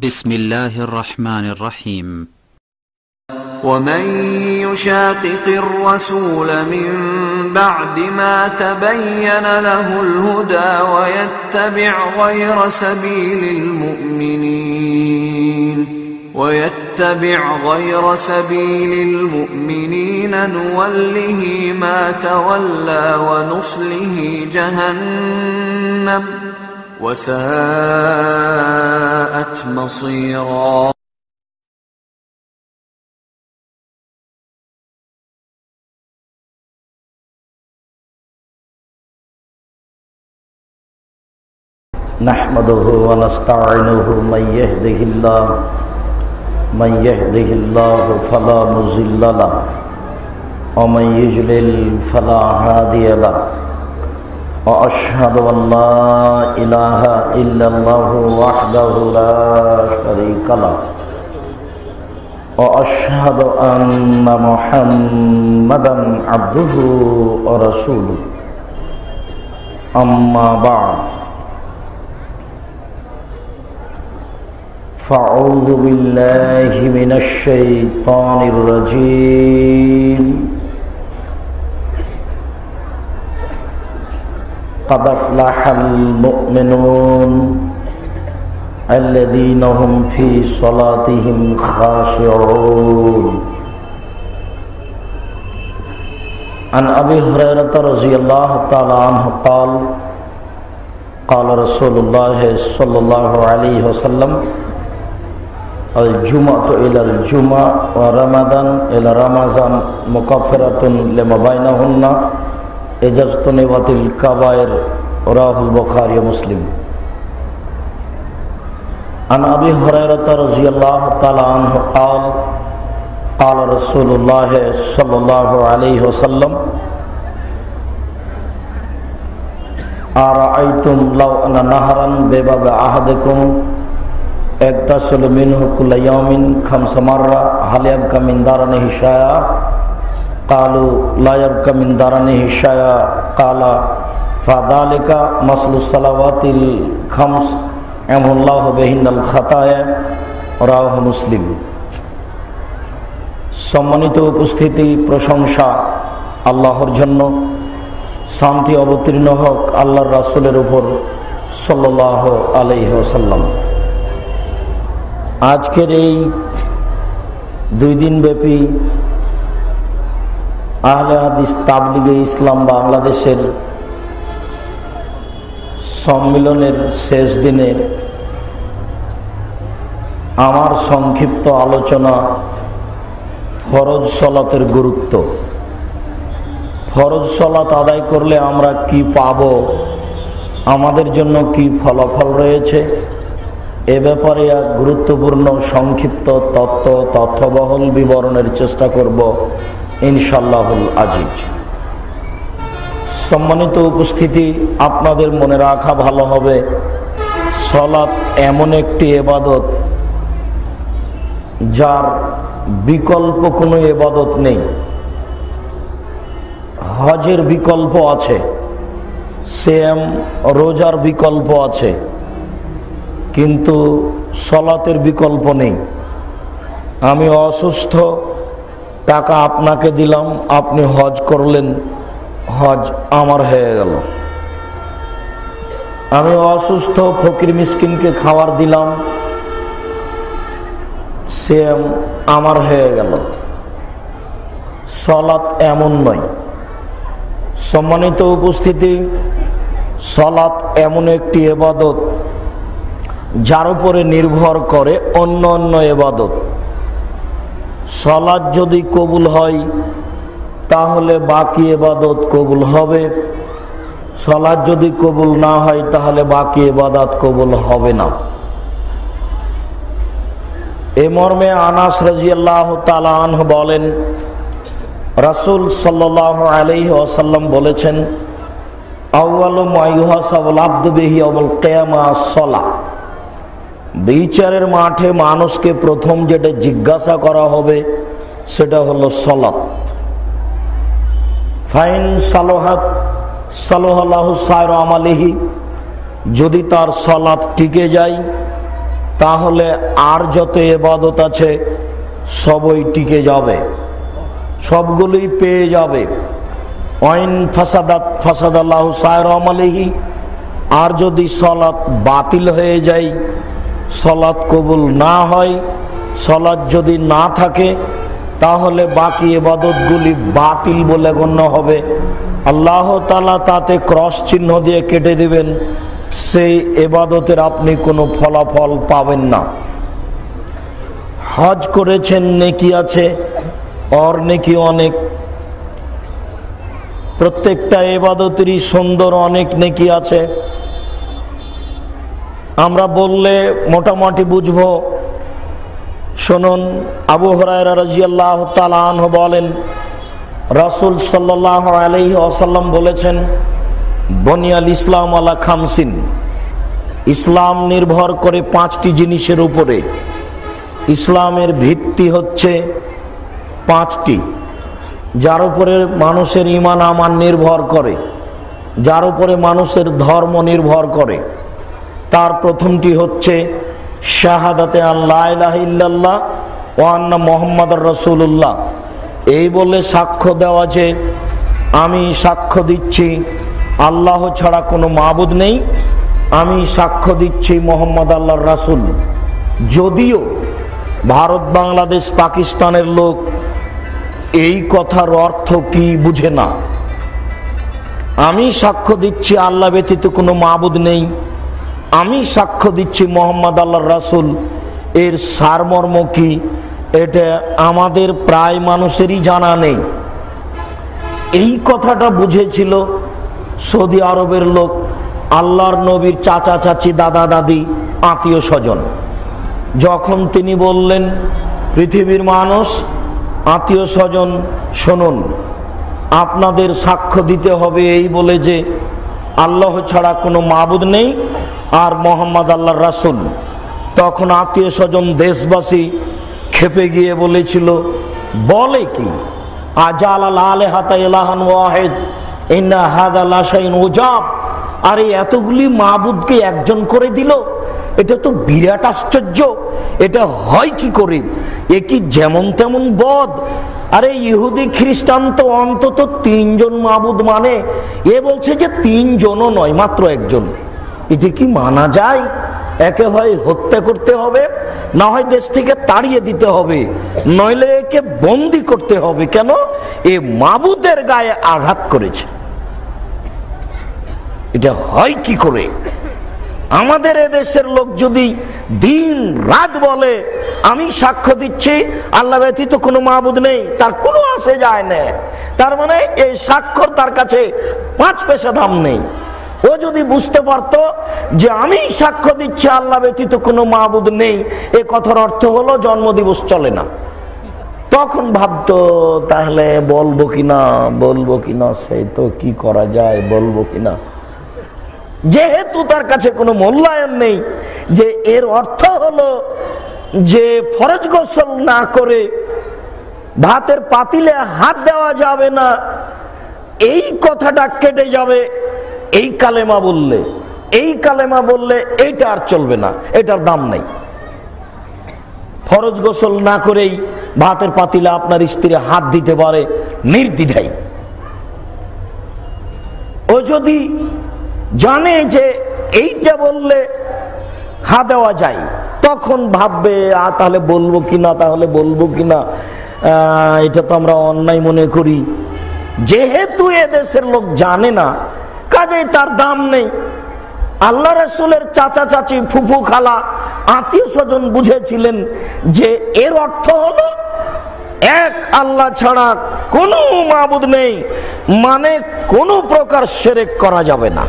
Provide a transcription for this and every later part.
بسم الله الرحمن الرحيم ومن يشاقق الرسول من بعد ما تبين له الهدى ويتبع غير سبيل المؤمنين نوله ما تولى ونصله جهنم وساءت مصيرا نحمده ونستعينه من يهده الله فلا مضل له ومن يضلل فلا هادي له وأشهد أن لا إله إلا الله وحده لا شريك له وأشهد أن محمدا عبده ورسوله أما بعد فأعوذ بالله من الشيطان الرجيم قد أفلح المؤمنون الذين هم في صلاتهم خاشعون عن أبي هريرة رضي الله تعالى عنه قال قال رسول الله صلى الله عليه وسلم الجمعة إلى الجمعة ورمضان إلى رمضان مكفرة لما بينهن إذا اجتنبت الكبائر رواه البخاري ومسلم عن أبي هريرة رضي الله تعالى عنه قال قال رسول الله صلى الله عليه وسلم أرأيتم لو أن نهرا بباب أحدكم اغتسل منه كل يوم 5 مرة هل يبقى من درنه شيئا قالوا لا يبقى من درنه شيئا قال فذلك مثل الصلوات الخمس يمحو الله بهن الخطايا رواه মুসলিম। সম্মানিত উপস্থিতি, প্রশংসা আল্লাহর জন্য, শান্তি অবতীর্ণ হোক আল্লাহর রাসূলের উপর সাল্লাল্লাহু আলাইহি ওয়াসাল্লাম। আজকের এই 2 দিন ব্যাপী আহলে হাদিস তাবলিগে ইসলাম বাংলাদেশের সম্মেলনের শেষ দিনে আমার সংক্ষিপ্ত আলোচনা ফরজ সালাতের গুরুত্ব। ফরজ সালাত আদায় করলে আমরা কি পাব, আমাদের জন্য কি ফলাফল রয়েছে, এ ব্যাপারে এক গুরুত্বপূর্ণ সংক্ষিপ্ত তথ্যবহুল বিবরণের চেষ্টা করব ইনশাআল্লাহুল আজিজ। সম্মানিত উপস্থিতি, আপনাদের মনে রাখা ভালো হবে, সালাত এমন একটি ইবাদত যার বিকল্প কোনো ইবাদত নেই। হজের বিকল্প আছে, সিয়াম রোজার বিকল্প আছে, কিন্তু সালাতের বিকল্প নেই। আমি অসুস্থ, টাকা আপনাকে দিলাম, আপনি হজ করলেন, হজ আমার হয়ে গেল। আমি অসুস্থ, ফকির মিসকিনকে খাবার দিলাম, সিয়াম আমার হয়ে গেল। সালাত এমন নয়। সম্মানিত উপস্থিতি, সালাত এমন একটি ইবাদত যার উপরে নির্ভর করে অন্য অন্য ইবাদত। সালাত যদি কবুল হয় তাহলে বাকি ইবাদত কবুল হবে, সালাত যদি কবুল না হয় তাহলে বাকি ইবাদত কবুল হবে না। এ মর্মে আনাস রাদিয়াল্লাহু তাআলা আনহু বলেন, রাসূল সাল্লাল্লাহু আলাইহি ওয়াসাল্লাম বলেছেন, আউয়ালু মা ইউহাসাবুল আবদু বিহি ইয়াউমুল কিয়ামাহ আস-সালাহ। বিচারের মাঠে মানুষকে প্রথম যেটা জিজ্ঞাসা করা হবে সেটা হলো সালাত। ফাইন সালাহাত সালাহাল্লাহু সাইরু আমালিহি, যদি তার সালাত টিকে যায় তাহলে আর যত ইবাদত আছে সবই টিকে যাবে, সবগুলোই পেয়ে যাবে। ওয়াইন ফাসাদাত ফাসাদাল্লাহু সায়রা আমালিহি, আর যদি সলাৎ বাতিল হয়ে যায়, সলাৎ কবুল না হয়, সলাৎ যদি না থাকে, তাহলে বাকি ইবাদতগুলি বাতিল বলে গণ্য হবে। আল্লাহ তাআলা তাতে ক্রস চিহ্ন দিয়ে কেটে দিবেন, সেই ইবাদতের আপনি কোনো ফলাফল পাবেন না। হজ করেছেন, নেকি আছে, और নেকি অনেক, প্রত্যেকটা ইবাদতেরই সুন্দর অনেক নেকি আছে। আমরা বললে মোটামুটি বুঝবো। শুনুন, আবু হুরায়রা রাদিয়াল্লাহু তাআলা আনহু বলেন, রাসূল সাল্লাল্লাহু আলাইহি ওয়াসাল্লাম বলেছেন, বুনিয়াল ইসলাম আলা খামসিন, ইসলাম নির্ভর করে 5টি জিনিসের উপরে। ইসলামের ভিত্তি হচ্ছে 5টি, যার উপরে মানুষের ঈমান আমান নির্ভর করে, যার উপরে মানুষের ধর্ম নির্ভর করে। তার প্রথমটি হচ্ছে শাহাদাতে আল্লা ইলাহা ইল্লাল্লাহ ওয়া আন্না মুহাম্মাদুর রাসূলুল্লাহ, এই বলে সাক্ষ্য দেওয়া যে আমি সাক্ষ্য দিচ্ছি আল্লাহ ছাড়া কোনো মাবুদ নেই, আমি সাক্ষ্য দিচ্ছি মুহাম্মদ আল্লাহর রাসূল। যদিও ভারত, বাংলাদেশ, পাকিস্তানের লোক এই কথার অর্থ কি বুঝে না। আমি সাক্ষ্য দিচ্ছি আল্লাহ ব্যতীত কোনো মাবুদ নেই, আমি সাক্ষ্য দিচ্ছি মুহাম্মদ আল্লাহর রাসূল, এর সারমর্ম কি এটা আমাদের প্রায় মানুষেরই জানা নেই। এই কথাটা বুঝেছিল সৌদি আরবের লোক, আল্লাহর নবীর চাচা চাচি, দাদা দাদি, আত্মীয় স্বজন। যখন তিনি বললেন, পৃথিবীর মানুষ, আত্মীয় স্বজন, শুনুন, আপনাদের সাক্ষ্য দিতে হবে এই বলে যে আল্লাহ ছাড়া কোনো মাবুদ নেই আর মুহাম্মদ আল্লাহর রাসূল। তখন আত্মীয় স্বজন, দেশবাসী খেপে গিয়ে বলেছিল, বলে কি, আজালাল আলিহাতা ইলাহান ওয়াহিদ ইন্না হাযা লাশাইউন উজাব, আরে এতগুলি মাবুদকে একজন করে দিল, এটা তো বিরাট আশ্চর্য, এটা হয় কি করে? এ কি যেমন তেমন বদ? আরে ইহুদি খ্রিস্টান তো অন্তত 3 জন মাবুদ মানে, এ বলছে যে 3 জনও নয়, মাত্র একজন। এটা কি মানা যায়? একে হয় হত্যা করতে হবে, না হয় দেশ থেকে তাড়িয়ে দিতে হবে, নইলে একে বন্দি করতে হবে। কেন? এ মাবুদের গায়ে আঘাত করেছে। এটা হয় কি করে? আমাদের এদেশের লোক যদি দিন রাত বলে আমি সাক্ষ্য দিচ্ছি আল্লাহ ব্যতীত কোনো মাবুদ নেই, তার কোনো আসে যায় না। তার মানে এই সাক্ষ্য তার কাছে 5 পয়সা দাম নেই। ও যদি বুঝতে পারতো যে আমি সাক্ষ্য দিচ্ছি আল্লাহ ব্যতীত কোনো মাবুদ নেই, এ কথার অর্থ হলো জন্মদিবস চলে না, তখন ভাবতো তাহলে বলবো কিনা, সেই তো কি করা যায়, বলবো কিনা। যেহেতু তার কাছে কোনো মূল্যায়ন নেই, যে এর অর্থ হলো যে ফরজ গোসল না করে ভাতের পাতিলে হাত দেওয়া যাবে না, এই কথাটা কেটে যাবে এই কালেমা বললে, এইটা আর চলবে না, এটার দাম নেই। ফরজ গোসল না করেই ভাতের পাতিলে আপনার স্ত্রী হাত দিতে পারে নির্দ্বিধায়। ও যদি জানে যে এইটা বললে হাত দেওয়া যায়, তখন ভাববে তাহলে বলবো কিনা, এটা তো আমরা অন্যায় মনে করি। যেহেতু এদেশের লোক জানে না, কাজেই তার দাম নেই। আল্লাহ রাসূলের চাচা চাচি, ফুফু খালা, আত্মীয় স্বজন বুঝেছিলেন যে এর অর্থ হলো এক আল্লাহ ছাড়া কোনো মাবুদ নেই, মানে কোনো প্রকার শিরক করা যাবে না।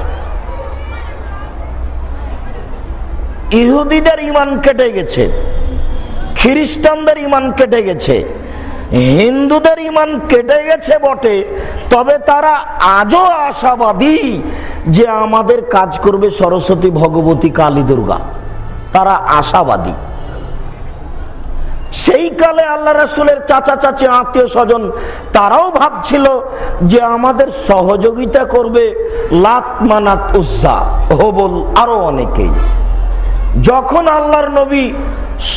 ইহুদিদের ঈমান কেটে গেছে, খ্রিস্টানদের ঈমান কেটে গেছে, হিন্দুদের ঈমান কেটে গেছে বটে, তবে তারা আজও আশাবাদী যে আমাদের কাজ করবে সরস্বতী, ভগবতী, কালী, দুর্গা। তারা আশাবাদী। সেই কালে আল্লাহ রাসূলের চাচা চাচি, আত্মীয় স্বজন, তারাও ভাবছিল যে আমাদের সহযোগিতা করবে লাত, মানাত, উজ্জা, হবল, আরো অনেকেই। যখন আল্লাহর নবী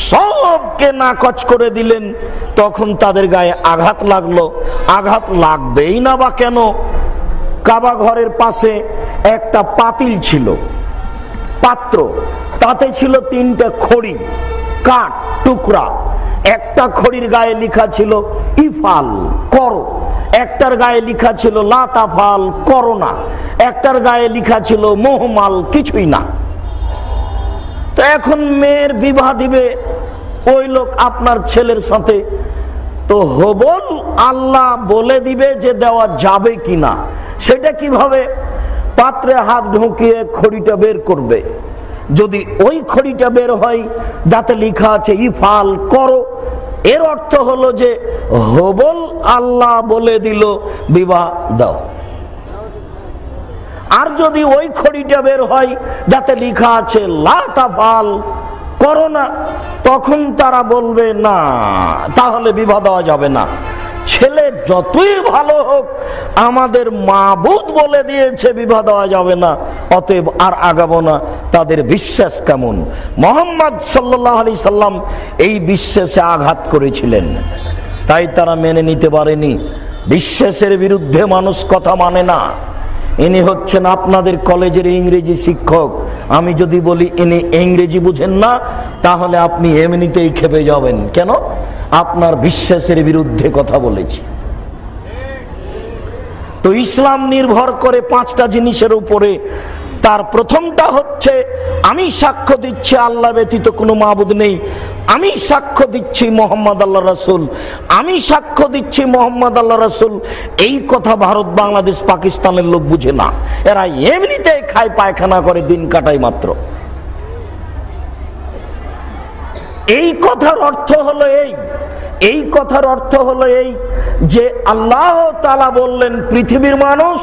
সবকে নাকচ করে দিলেন তখন তাদের গায়ে আঘাত লাগলো। আঘাত লাগবেই না বা কেন? কাবা ঘরের পাশে একটা পাতিল ছিল, পাত্র, তাতে ছিল 3টা খড়ি, কাঠ টুকরা। একটা খড়ির গায়ে লেখা ছিল ইফাল, করো। একটার গায়ে লেখা ছিল লা তাফাল, করো না। একটার গায়ে লেখা ছিল মোহমাল, কিছুই না। তো এখন মেয়ের বিবাহ দিবে ওই লোক আপনার ছেলের সাথে, তো হবল আল্লাহ বলে দিবে যে দেওয়া যাবে কিনা। সেটা কিভাবে? পাত্রে হাত ঢুকিয়ে খড়িটা বের করবে। যদি ওই খড়িটা বের হয় যাতে লেখা আছে ইফাল, করো, এর অর্থ হলো যে হবল আল্লাহ বলে দিল বিবাহ দাও। আর যদি ওই খড়িটা বের হয় যাতে লেখা আছে লা তাফাল, করো না, তখন তারা বলবে না, তাহলে বিবাহ দেওয়া যাবে না। ছেলে যতই ভালো হোক, আমাদের মাবুদ বলে দিয়েছে বিবাহ দেওয়া যাবে না, অতএব আর আগাবো না। তাদের বিশ্বাস কেমন? মুহাম্মদ সাল্লাল্লাহু আলাইহি সাল্লাম এই বিশ্বাসে আঘাত করেছিলেন, তাই তারা মেনে নিতে পারেনি। বিশ্বাসের বিরুদ্ধে মানুষ কথা মানে না। ইনি হচ্ছেন আপনাদের কলেজের ইংরেজি শিক্ষক। আমি যদি বলি ইনি ইংরেজি বুঝেন না, তাহলে আপনি এমনিতেই খেপে যাবেন। কেন? আপনার বিশ্বাসের বিরুদ্ধে কথা বলেছি। তো ইসলাম নির্ভর করে 5টা জিনিসের উপরে। তার প্রথমটা হচ্ছে আমি সাক্ষ্য দিচ্ছি আল্লাহ ব্যতীত কোনো মাবুদ নেই, আমি সাক্ষ্য দিচ্ছি মোহাম্মদ আল্লাহ রাসূল, আমি সাক্ষ্য দিচ্ছি মোহাম্মদ আল্লাহ রাসূল। এই কথা ভারত, বাংলাদেশ, পাকিস্তানের লোক বুঝে না। এরা এমনিতে খায়, পায়খানা করে, দিন কাটায় মাত্র। এই কথার অর্থ হলো এই কথার অর্থ হলো এই যে আল্লাহ তাআলা বললেন, পৃথিবীর মানুষ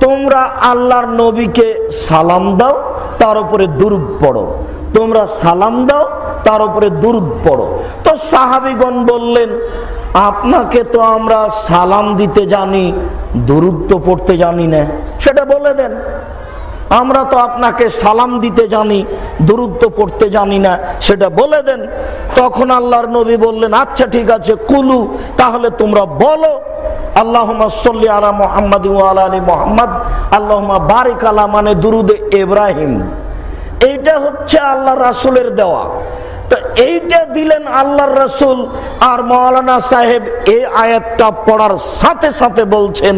তোমরা আল্লাহর নবীকে সালাম দাও, তার উপরে দুরূদ পড়ো। তোমরা সালাম দাও, তার উপরে দুরূদ পড়ো। তো সাহাবীগণ বললেন, আপনাকে তো আমরা সালাম দিতে জানি, দুরূদ তো পড়তে জানি না, সেটা বলে দেন। আমরা তো আপনাকে সালাম দিতে জানি, দুরূদ তো পড়তে জানি না, সেটা বলে দেন। তখন আল্লাহর নবী বললেন, আচ্ছা ঠিক আছে, কুলু, তাহলে তোমরা বলো আল্লাহুম্মা সাল্লি আলা মুহাম্মাদ ওয়া আলা আলি মুহাম্মাদ, আল্লাহুম্মা বারিক আলা, মানে দুরুদে ইব্রাহিম। এইটা হচ্ছে আল্লাহর রাসূলের দেওয়া। তো এইটা দিলেন আল্লাহর রাসূল। আর মাওলানা সাহেব এই আয়াতটা পড়ার সাথে সাথে বলছেন,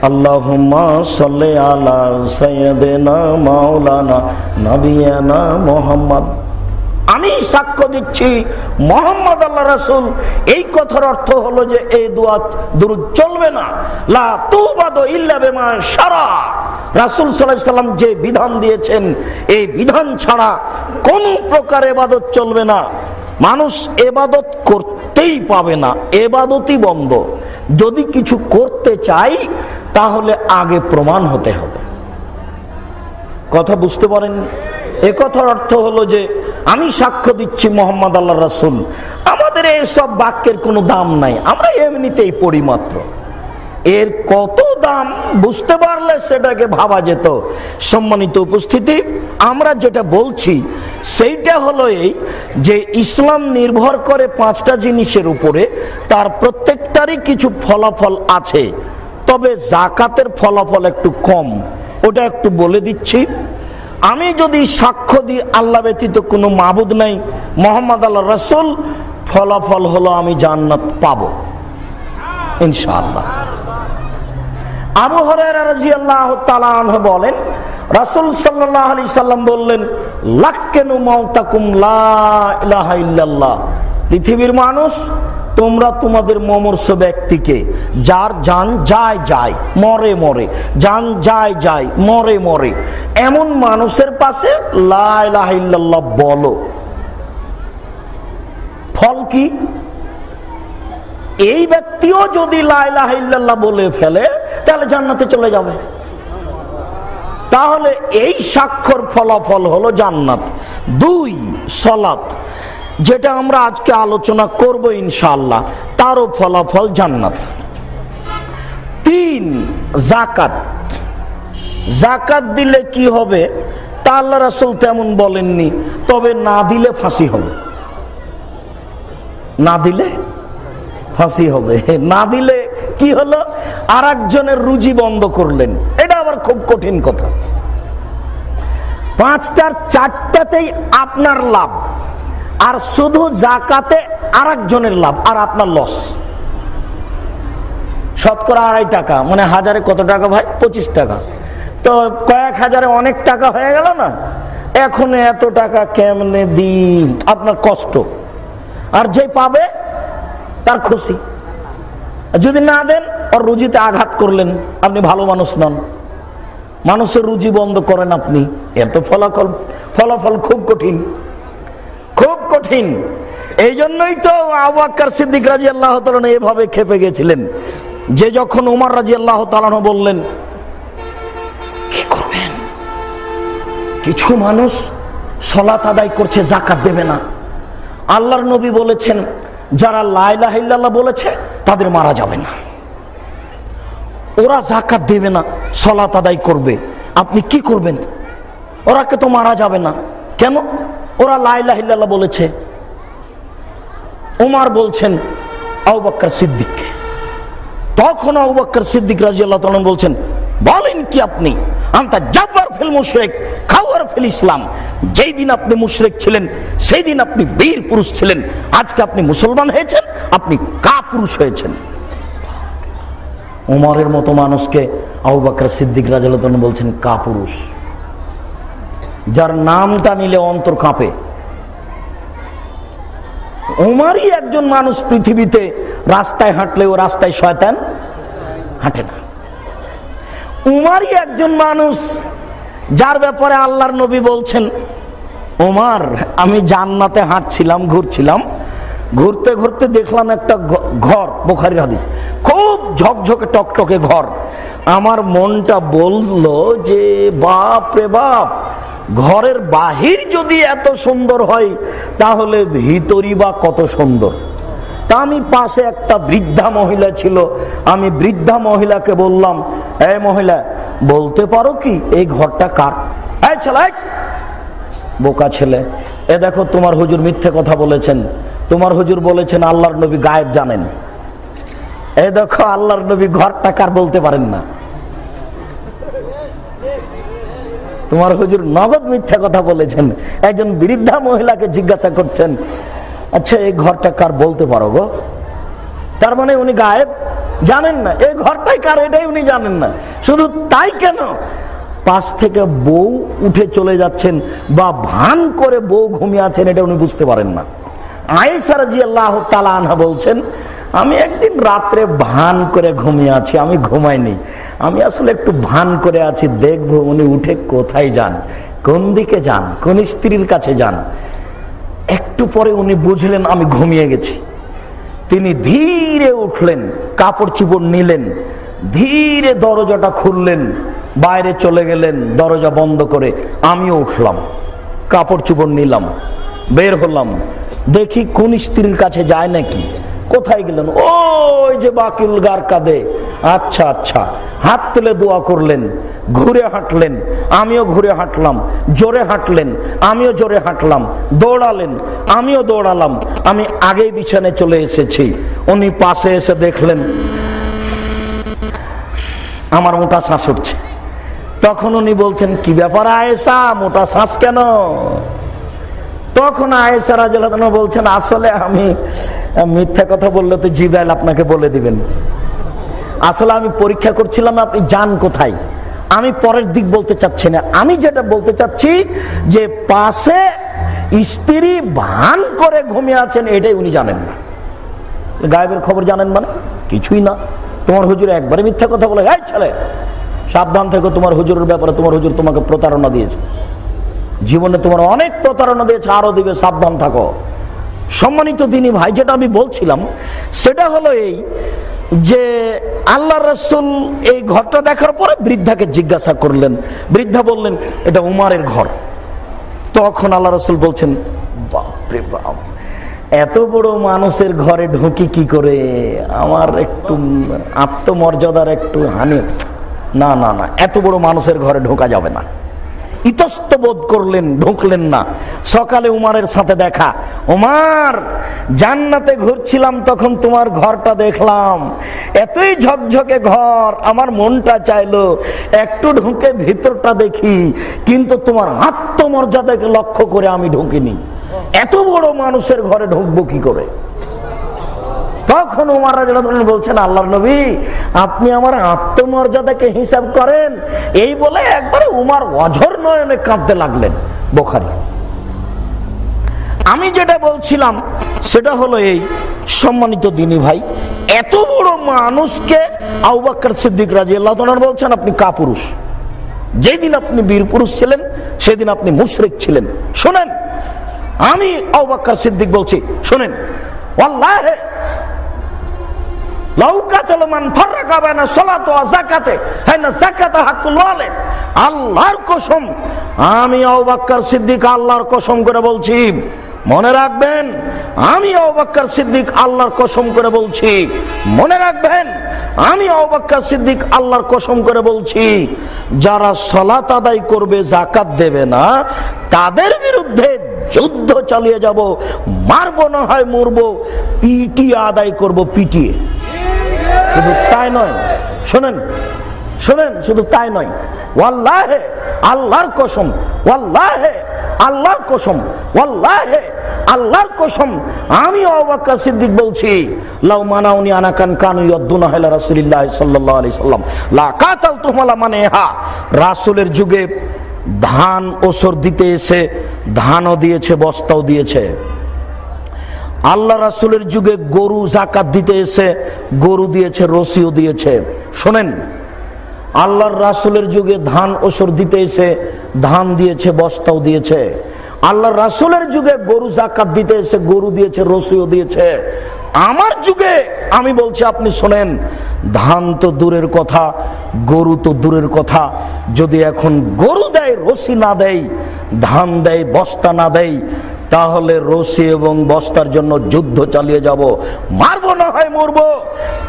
আল্লাহুম্মা সাল্লি আলা সাইয়্যিদিনা মাওলানা নবিয়ানা মুহাম্মদ। আমি সাক্ষ্য দিচ্ছি মুহাম্মদ আল্লাহ রাসূল। এই কথার অর্থ হলো যে এই দোয়া দুরূদ চলবে না। লা তুবাদু ইল্লা বিমা শারা, রাসূল সাল্লাল্লাহু আলাইহি সাল্লাম যে বিধান দিয়েছেন, এই বিধান ছাড়া কোন প্রকার ইবাদত চলবে না। মানুষ ইবাদত করতেই পাবে না, ইবাদতই বন্ধ। যদি কিছু করতে চাই তাহলে আগে প্রমাণ হতে হবে। কথা বুঝতে পারেন? এ কথার অর্থ হলো যে আমি সাক্ষ্য দিচ্ছি মোহাম্মদ আল্লাহ রাসূল। আমাদের এইসব বাক্যের কোনো দাম নাই, আমরা এমনিতেই পড়ি মাত্র। এর কত দাম বুঝতে পারলে সেটাকে ভাবা যেত। সম্মানিত উপস্থিতি, আমরা যেটা বলছি সেইটা হলো এই যে ইসলাম নির্ভর করে 5টা জিনিসের উপরে। তার প্রত্যেকটারই কিছু ফলাফল আছে, তবে যাকাতের ফলাফল একটু কম, ওটা একটু বলে দিচ্ছি। আমি যদি সাক্ষ্য দিই আল্লাহ ব্যতীত কোনো মাবুদ নাই, মুহাম্মদ আল্লাহ রাসূল, ফলাফল হলো আমি জান্নাত পাবো ইনশাআল্লাহ। আবু হুরায়রা রাদিয়াল্লাহু তাআলা আনহু বলেন, রাসূল সাল্লাল্লাহু আলাইহি সাল্লাম বললেন, লাক্কিনু মাউতাকুম লা ইলাহা ইল্লাল্লাহ। পৃথিবীর মানুষ, তোমরা তোমাদের মমর্ষ ব্যক্তিকে, যার জান যায় যায়, মরে মরে, জান যায় যায়, মরে মরে, এমন মানুষের পাশে লা ইলাহা ইল্লাল্লাহ বলো। ফল কি? এই ব্যক্তিও যদি লা ইলাহা ইল্লাল্লাহ বলে ফেলে তাহলে জান্নাতে চলে যাবে। তাহলে এই সাক্ষর ফলাফল হলো জান্নাত। 2, সালাত, যেটা আমরা আজকে আলোচনা করব ইনশাআল্লাহ, তারও ফলাফল জান্নাত। 3, যাকাত। যাকাত দিলে কি হবে? তা আল্লাহ রাসূল তেমন বলেননি, তবে না দিলে ফাঁসি হবে, না দিলে ফাঁসি হবে। না দিলে কি হলো, আর একজনের রুজি বন্ধ করলেন, এটা আবার খুব কঠিন কথা। 5টার 4টাতেই আপনার লাভ, আর শুধু জাকাতে আর একজনের লাভ, আর আপনার লস। শতকরা 2.5 টাকা, মানে হাজারে কত টাকা ভাই? 25 টাকা। তো কয়েক হাজারে অনেক টাকা হয়ে গেল না? এখন এত টাকা কেমনে দিন, আপনার কষ্ট, আর যে পাবে তার খুশি। যদি না দেন, ওর রুজিতে আঘাত করলেন, আপনি ভালো মানুষ নন, মানুষের রুজি বন্ধ করেন আপনি, এত ফলাফল খুব কঠিন, খুব কঠিন। এই জন্যই তো আবু বকর সিদ্দিক রাদিয়াল্লাহু তাআলা এভাবে খেপে গেছিলেন, যে যখন ওমর রাদিয়াল্লাহু তাআলা বললেন কি করবেন, কিছু মানুষ সালাত আদায় করছে, যাকাত দেবে না। আল্লাহর নবী বলেছেন, যারা লা ইলাহা ইল্লাল্লাহ বলেছে তাদের মারা যাবে না, ওরা যাকাত দেবে না, সালাত আদায় করবে, আপনি কি করবেন? ওরাকে তো মারা যাবে না, কেন? ওরা লা ইলাহা ইল্লাল্লাহ বলেছে। ওমর বলছেন আবু বকর সিদ্দিককে, তখন আবু বকর সিদ্দিক রাদিয়াল্লাহু তাআলা বলছেন, বলেন কি আপনি? আনতা জাব্বার ফিল মুশরিক খাওয়ার ফিল ইসলাম। যেই দিন আপনি মুশরিক ছিলেন সেই দিন আপনি বীর পুরুষ ছিলেন, আজকে আপনি মুসলমান হয়েছেন, আপনি কাপুরুষ হয়েছেন। ওমরের মতো মানুষকে আবু বকর সিদ্দিক রাদিয়াল্লাহু তাআলা বলছেন কাপুরুষ, যার নামটা নিলে অন্তর কাঁপে। ওমরই একজন মানুষ পৃথিবীতে রাস্তায় হাঁটলেও রাস্তায় শয়তান হাঁটে না। উমরই একজন মানুষ যার ব্যাপারে আল্লাহর নবী বলছেন, ওমর আমি জান্নাতে হাঁটছিলাম, ঘুরছিলাম, ঘুরতে ঘুরতে দেখলাম একটা ঘর, বুখারীর হাদিস, খুব ঝকঝকে টকটকে ঘর। আমার মনটা বলল যে বাপ রে বাপ, ঘরের বাহির যদি এত সুন্দর হয় তাহলে ভিতরই বা কত সুন্দর। তা আমি পাশে একটা বৃদ্ধা মহিলা ছিল, আমি বৃদ্ধা মহিলাকে বললাম, এই মহিলা বলতে পারো কি এই ঘরটা কার? এই ছেলে, বোকা ছেলে, এ দেখো তোমার হুজুর মিথ্যে কথা বলেছেন, তোমার হুজুর বলেছেন আল্লাহর নবী গায়েব জানেন। এই দেখো আল্লাহর নবী ঘরটা কার বলতে পারেন না, তোমার হুজুর নগদ মিথ্যা কথা বলেছেন। একজন বৃদ্ধা মহিলাকে জিজ্ঞাসা করছেন, আচ্ছা এই ঘরটা কার বলতে পারো গো? তার মানে উনি গায়েব জানেন না, এই ঘরটাই কার এটাই উনি জানেন না। শুধু তাই কেন, পাশ থেকে বউ উঠে চলে যাচ্ছেন বা ভান করে বউ ঘুমিয়ে আছেন এটা উনি বুঝতে পারেন না। আয়েশা রাদিয়াল্লাহু তাআলা আনহা বলছেন, আমি একদিন রাত্রে ভান করে ঘুমিয়ে আছি, আমি ঘুমাইনি, আমি আসলে একটু ভান করে আছি, দেখবো উনি উঠে কোথায় যান, কোন দিকে যান, কোন স্ত্রীর কাছে যান। একটু পরে উনি বুঝলেন আমি ঘুমিয়ে গেছি, তিনি ধীরে উঠলেন, কাপড় চোপড় নিলেন, ধীরে দরজাটা খুললেন, বাইরে চলে গেলেন দরজা বন্ধ করে। আমিও উঠলাম, কাপড় চোপড় নিলাম, বের হলাম, দেখি কোন স্ত্রীর কাছে যায় নাকি। কোথায় গেলেন? ওই যে বাকিল গারকাদে। আচ্ছা আচ্ছা, হাত তুলে দোয়া করলেন, ঘুরে হাঁটলেন, আমিও ঘুরে হাঁটলাম, জোরে হাঁটলেন, আমিও জোরে হাঁটলাম, দৌড়ালেন, আমিও দৌড়ালাম। আমি আগেই বিছানায় চলে এসেছি, উনি পাশে এসে দেখলেন আমার মোটা শ্বাস উঠছে। তখন উনি বলছেন, কি ব্যাপার আয়েশা, মোটা শ্বাস কেন? তখন আয়েশা রাদিয়াল্লাহু আনহা বলছেন, আসলে আমি মিথ্যা কথা বললে তো জিবরাইল আপনাকে বলে দিবেন, আসলে আমি পরীক্ষা করছিলাম আপনি যান কোথায়। আমি পরের দিক বলতে চাচ্ছি না, আমি যেটা বলতে চাচ্ছি যে পাশে স্ত্রী ভান করে ঘুমিয়ে আছেন এটাই উনি জানেন না। গায়েবের খবর জানেন মানে কিছুই না। তোমার হুজুর একবারে মিথ্যা কথা বলে, এই ছেলে সাবধান থেকো, তোমার হুজুরের ব্যাপারে তোমার হুজুর তোমাকে প্রতারণা দিয়েছে, জীবনে তোমার অনেক প্রতারণা দিয়েছে, আরো দিবে, সাবধান থাকো। সম্মানিত দিনী ভাই, যেটা আমি বলছিলাম সেটা হলো এই যে আল্লাহ রাসূল এই ঘরটা দেখার পরে বৃদ্ধাকে জিজ্ঞাসা করলেন, বৃদ্ধা বললেন এটা উমারের ঘর। তখন আল্লাহ রাসূল বলছেন, বাপরে বাপ, এত বড় মানুষের ঘরে ঢুকি কি করে, আমার একটু আত্মমর্যাদার একটু হানি, না না না, এত বড় মানুষের ঘরে ঢোকা যাবে না। ইতস্তবোধ করলেন, ঢুকলেন না। সকালে উমারের সাথে দেখা, উমার জান্নাতে ঘুরছিলাম তখন তোমার ঘরটা দেখলাম, এতই ঝকঝকে ঘর, আমার মনটা চাইলো একটু ঢুকে ভিতরটা দেখি, কিন্তু তোমার আত্মমর্যাদাকে লক্ষ্য করে আমি ঢুকিনি। এত বড় মানুষের ঘরে ঢুকবো কি করে? তখন উমর রাদিয়াল্লাহু আনহু বলছেন, আল্লাহর নবী আপনি আমার আত্মমর্যাদাকে হিসাব করেন। এই বলে একবারে উমর অঝর নয়নে কাঁদতে লাগলেন। বুখারী। আমি যেটা বলছিলাম সেটা হলো এই, সম্মানিত দিনী ভাই, এত বড় মানুষকে আবু বকর সিদ্দিক রাদিয়াল্লাহু আনহু বলছেন আপনি কাপুরুষ। যেদিন আপনি বীর পুরুষ ছিলেন সেদিন আপনি মুশরিক ছিলেন। শোনেন, আমি আবু বকর সিদ্দিক বলছি, শোনেন, ওয়াল্লাহি আল্লাহর কসম, আমি আবু বকর সিদ্দিক আল্লাহর কসম করে বলছি, মনে রাখবেন, আমি আবু বকর সিদ্দিক আল্লাহর কসম করে বলছি, মনে রাখবেন, আমি আবু বকর সিদ্দিক আল্লাহর কসম করে বলছি, যারা সালাত আদায় করবে যাকাত দেবে না তাদের বিরুদ্ধে যুদ্ধ চালিয়ে যাব, মারবো না হয় মরবো, পিটিয়ে আদায় করব, পিটিয়ে। শুধু তাই নয়, শোনেন শোনেন, শুধু তাই নয়, ওয়াল্লাহি আল্লাহর কসম, ওয়াল্লাহি আল্লাহর কসম, ওয়াল্লাহি আল্লাহর কসম, আমি আবু বকর সিদ্দিক বলছি, লাউ মানাউনি আনাকান কানু ইয়াদুনা ইলা রাসূলিল্লাহ সাল্লাল্লাহু আলাইহি সাল্লাম লা কাতালতুহুম আলা মানহা। রাসূলের যুগে ধান ওসর দিতে এসে ধানও দিয়েছে, বস্তাও দিয়েছে। আল্লাহ রাসূলের যুগে গরু যাকাত দিতে এসে গরু দিয়েছে, রশিও দিয়েছে। শোনেন, আল্লাহর রাসূলের যুগে ধান ওসর দিতে এসে ধান দিয়েছে, বস্তাও দিয়েছে। আল্লাহর রাসূলের যুগে গরু যাকাত দিতে এসে গরু দিয়েছে, রশিও দিয়েছে। আমার যুগে আমি বলছি, আপনি শোনেন, ধান তো দূরের কথা, গরু তো দূরের কথা, যদি এখন গরু দেয়, রশি না দেয়, ধান দেয়, বস্তা না দেয়, তাহলে রশি এবং বস্তার জন্য যুদ্ধ চালিয়ে যাব, মারবো না হয় মরবো,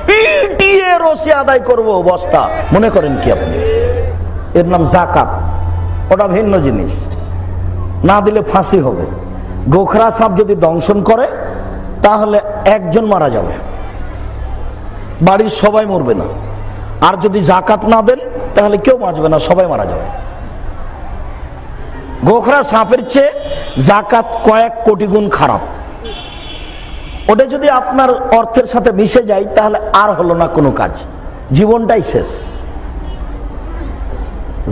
পিটিয়ে রশি আদায় করব, বস্তা। মনে করেন কি আপনি? এর নাম যাকাত, ওটা ভিন্ন জিনিস। না দিলে ফাঁসি হবে। গোখরা সাপ যদি দংশন করে তাহলে একজন মারা যাবে, বাড়ির সবাই মরবে না। আর যদি যাকাত না দেন তাহলে কেউ বাঁচবে না, সবাই মারা যাবে। গোখরা সাপের চেয়ে যাকাত কয়েক কোটি গুণ খারাপ। ওটা যদি আপনার অর্থের সাথে মিশে যায় তাহলে আর হলো না কোনো কাজ, জীবনটাই শেষ।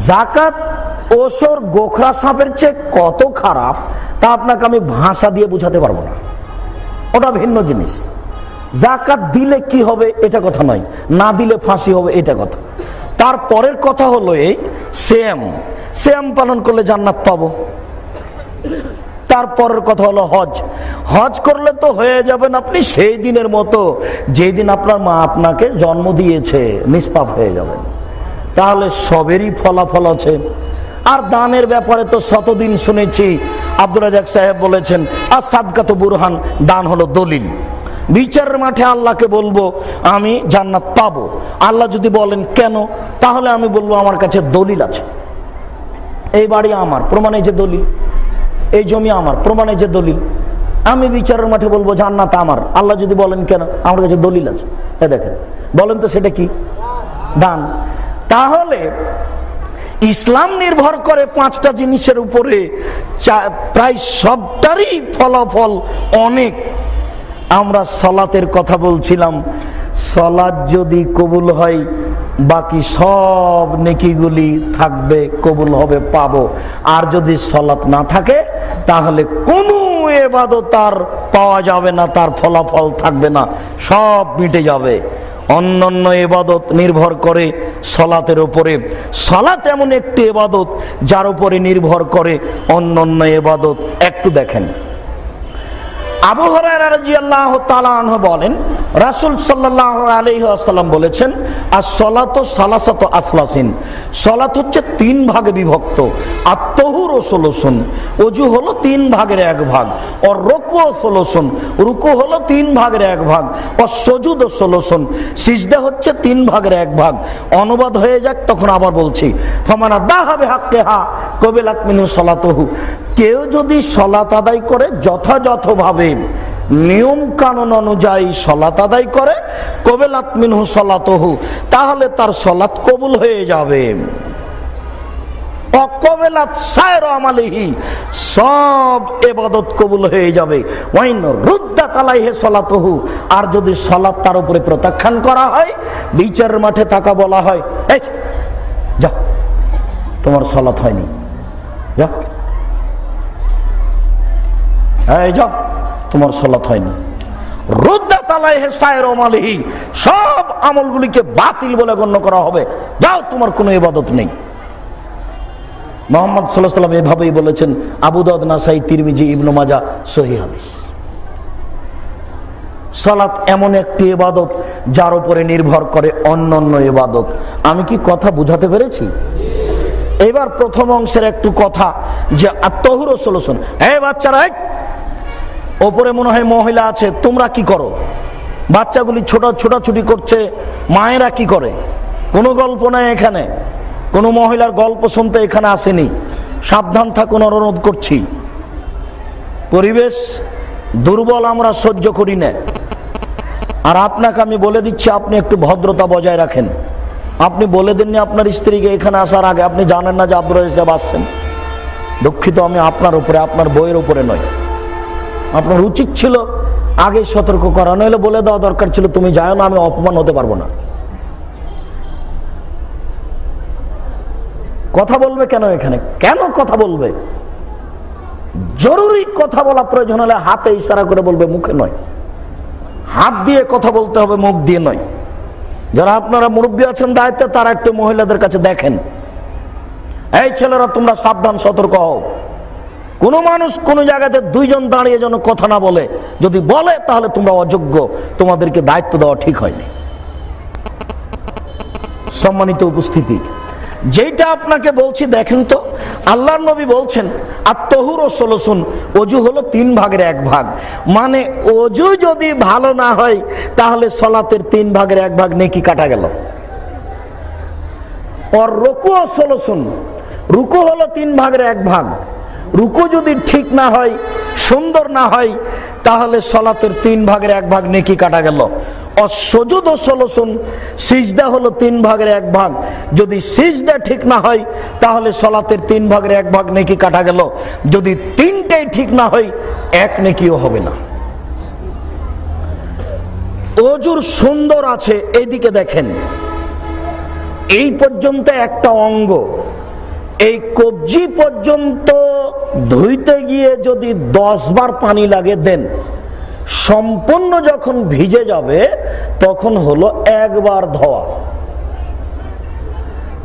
যাকাত ওসর গোখরা সাপের চেয়ে কত খারাপ তা আপনাকে আমি ভাষা দিয়ে বুঝাতে পারবো না, ওটা ভিন্ন জিনিস। যাকাত দিলে কি হবে এটা কথা নয়, না দিলে ফাঁসি হবে এটা কথা। তারপরের কথা হলো এই, সিয়াম পালন করলে জান্নাত পাবো। তারপরের কথা হলো হজ, হজ করলে তো হয়ে যাবেন আপনি সেই দিনের মতো যেই দিন আপনার মা আপনাকে জন্ম দিয়েছে, নিষ্পাপ হয়ে যাবেন। তাহলে সবেরই ফলাফল আছে। আর দানের ব্যাপারে তো শতদিন শুনেছি, আব্দুর রাজ্জাক সাহেব বলেছেন, আর সাদকাত বুরহান, দান হলো দলিল। বিচারের মাঠে আল্লাহকে বলবো আমি জান্নাত পাবো, আল্লাহ যদি বলেন কেন, তাহলে আমি বলবো আমার কাছে দলিল আছে। এই বাড়ি আমার, প্রমাণে যে দলিল। এই জমি আমার, প্রমাণে যে দলিল। আমি বিচারের মাঠে বলবো জান্নাত আমার, আল্লাহ যদি বলেন কেন, আমার কাছে দলিল আছে। এ দেখেন, বলেন তো সেটা কি? দান। তাহলে ইসলাম নির্ভর করে পাঁচটা জিনিসের উপরে, প্রায় সবটারই ফলাফল অনেক। আমরা সালাতের কথা বলছিলাম, সালাত যদি কবুল হয় বাকি সব নেকিগুলি থাকবে, কবুল হবে, পাবো। আর যদি সালাত না থাকে তাহলে কোনো ইবাদত আর পাওয়া যাবে না, তার ফলাফল থাকবে না, সব মিটে যাবে। অন্যান্য ইবাদত নির্ভর করে সালাতের উপরে। সালাত এমন একটি ইবাদত যার উপরে নির্ভর করে অন্যান্য ইবাদত। একটু দেখেন, আবু হুরায়রা রাদিয়াল্লাহু তাআলা আনহু বলেন, রাসূল সাল্লাল্লাহু আলাইহি ওয়াসাল্লাম বলেছেন, আস-সালাতু সালাসাতু আসলাসিন, সালাত হচ্ছে তিন ভাগে বিভক্ত। আত-তাহুরু সুলুসুন, ওযু হলো তিন ভাগের এক ভাগ। আর রুকুউ সুলুসুন, রুকু হলো তিন ভাগের এক ভাগ। আর সুজুদু সুলুসুন, সিজদা হচ্ছে তিন ভাগের এক ভাগ। অনুবাদ হয়ে যাক, তখন আবার বলছি, ফামান আদাহা বিহাক্কিহা কুবিলাত মিনহু সালাতুহু, কেউ যদি সালাত আদায় করে যথাযথভাবে নিয়ম কানুন অনুযায়ী সালাত আদায় করে, কুবিলাত মিনহু সালাতুহু, তাহলে তার সালাত কবুল হয়ে যাবে। অকবেলাত সায়র আমালিহি, সব ইবাদত কবুল হয়ে যাবে। ওয়াইন রুদ্দাত আলাইহি সালাতুহু, আর যদি সালাত তার উপরে প্রত্যাখ্যান করা হয়, বিচারের মাঠে তাকা বলা হয়, এই যা, তোমার সালাত হয়নি, যা, এই যা, তোমার সালাত হয়নি। রুদ্দাত আলাইহি সায়র আমালিহি, সব আমলগুলিকে বাতিল বলে গণ্য করা হবে, যাও, তোমার কোনো ইবাদত নেই। মুহাম্মদ সাল্লাল্লাহু আলাইহি ওয়াসাল্লাম এভাবেই বলেছেন। আবু দাউদ, নাসাই, তিরমিজি, ইবনে মাজাহ, সহিহ হাদিস। সালাত এমন একটি ইবাদত যার উপরে নির্ভর করে অন্যান্য ইবাদত। আমি কি কথা বুঝাতে পেরেছি? এবার প্রথম অংশের একটু কথা, যে আত-তাহুরু সুলুসুন। এই বাচ্চারা, ওপরে মনে হয় মহিলা আছে, তোমরা কি করো? বাচ্চাগুলি ছোটাছুটি করছে, মায়েরা কি করে? কোনো গল্প নাই এখানে, কোনো মহিলার গল্প শুনতে এখানে আসেনি। সাবধান থাকুন, অনুরোধ করছি। পরিবেশ দুর্বল, আমরা সহ্য করি না। আর আপনাকে আমি বলে দিচ্ছি, আপনি একটু ভদ্রতা বজায় রাখেন। আপনি বলে দেননি আপনার স্ত্রীকে এখানে আসার আগে, আপনি জানেন না যে আব্দুর রাজ্জাক আসছেন। দুঃখিত, আমি আপনার উপরে, আপনার বইয়ের উপরে নয়। আপনার উচিত ছিল আগে সতর্ক করা, নইলে বলে দেওয়া দরকার ছিল, তুমি যাও না, আমি অপমান হতে পারবো না। কথা বলবে কেন এখানে? কেন কথা বলবে? জরুরি কথা বলা প্রয়োজন হলে হাতে ইশারা করে বলবে, মুখে নয়। হাত দিয়ে কথা বলতে হবে, মুখ দিয়ে নয়। যারা আপনারা মুরব্বী আছেন দায়িত্বে, তারা একটু মহিলাদের কাছে দেখেন, এই ছেলেরা তোমরা সাবধান, সতর্ক হও। কোনো মানুষ কোনো জায়গাতে দুইজন দাঁড়িয়ে যেন কথা না বলে, যদি বলে তাহলে তোমরা অযোগ্য, তোমাদেরকে দায়িত্ব দেওয়া ঠিক হয়নি। সম্মানিত উপস্থিতি, যেটা আপনাকে বলছি দেখেন তো, আল্লাহর নবী বলছেন আত-তাহুরু সুলুসুন, ওযু হলো তিন ভাগের এক ভাগ। মানে ওযু যদি ভালো না হয়, তাহলে সালাতের তিন ভাগের এক ভাগ নেকি কাটা গেল। আর রুকু সুলুসুন, রুকু হলো তিন ভাগের এক ভাগ। রুকু যদি ঠিক না হয়, সুন্দর না হয়, তাহলে সালাতের তিন ভাগের এক ভাগ নেকি কাটা গেল। আর সুজুদ সুলুসুন, সিজদা হলো তিন ভাগের এক ভাগ। যদি সিজদা ঠিক না হয়, তাহলে সালাতের তিন ভাগের এক ভাগ নেকি কাটা গেল। যদি তিনটাই ঠিক না হয়, এক নেকিও হবে না। ওযুর সুন্দর আছে, এইদিকে দেখেন, এই পর্যন্ত একটা অঙ্গ, এই কবজি পর্যন্ত ধুইতে গিয়ে যদি 10 বার পানি লাগে দেন, সম্পূর্ণ যখন ভিজে যাবে তখন হলো একবার ধোয়া।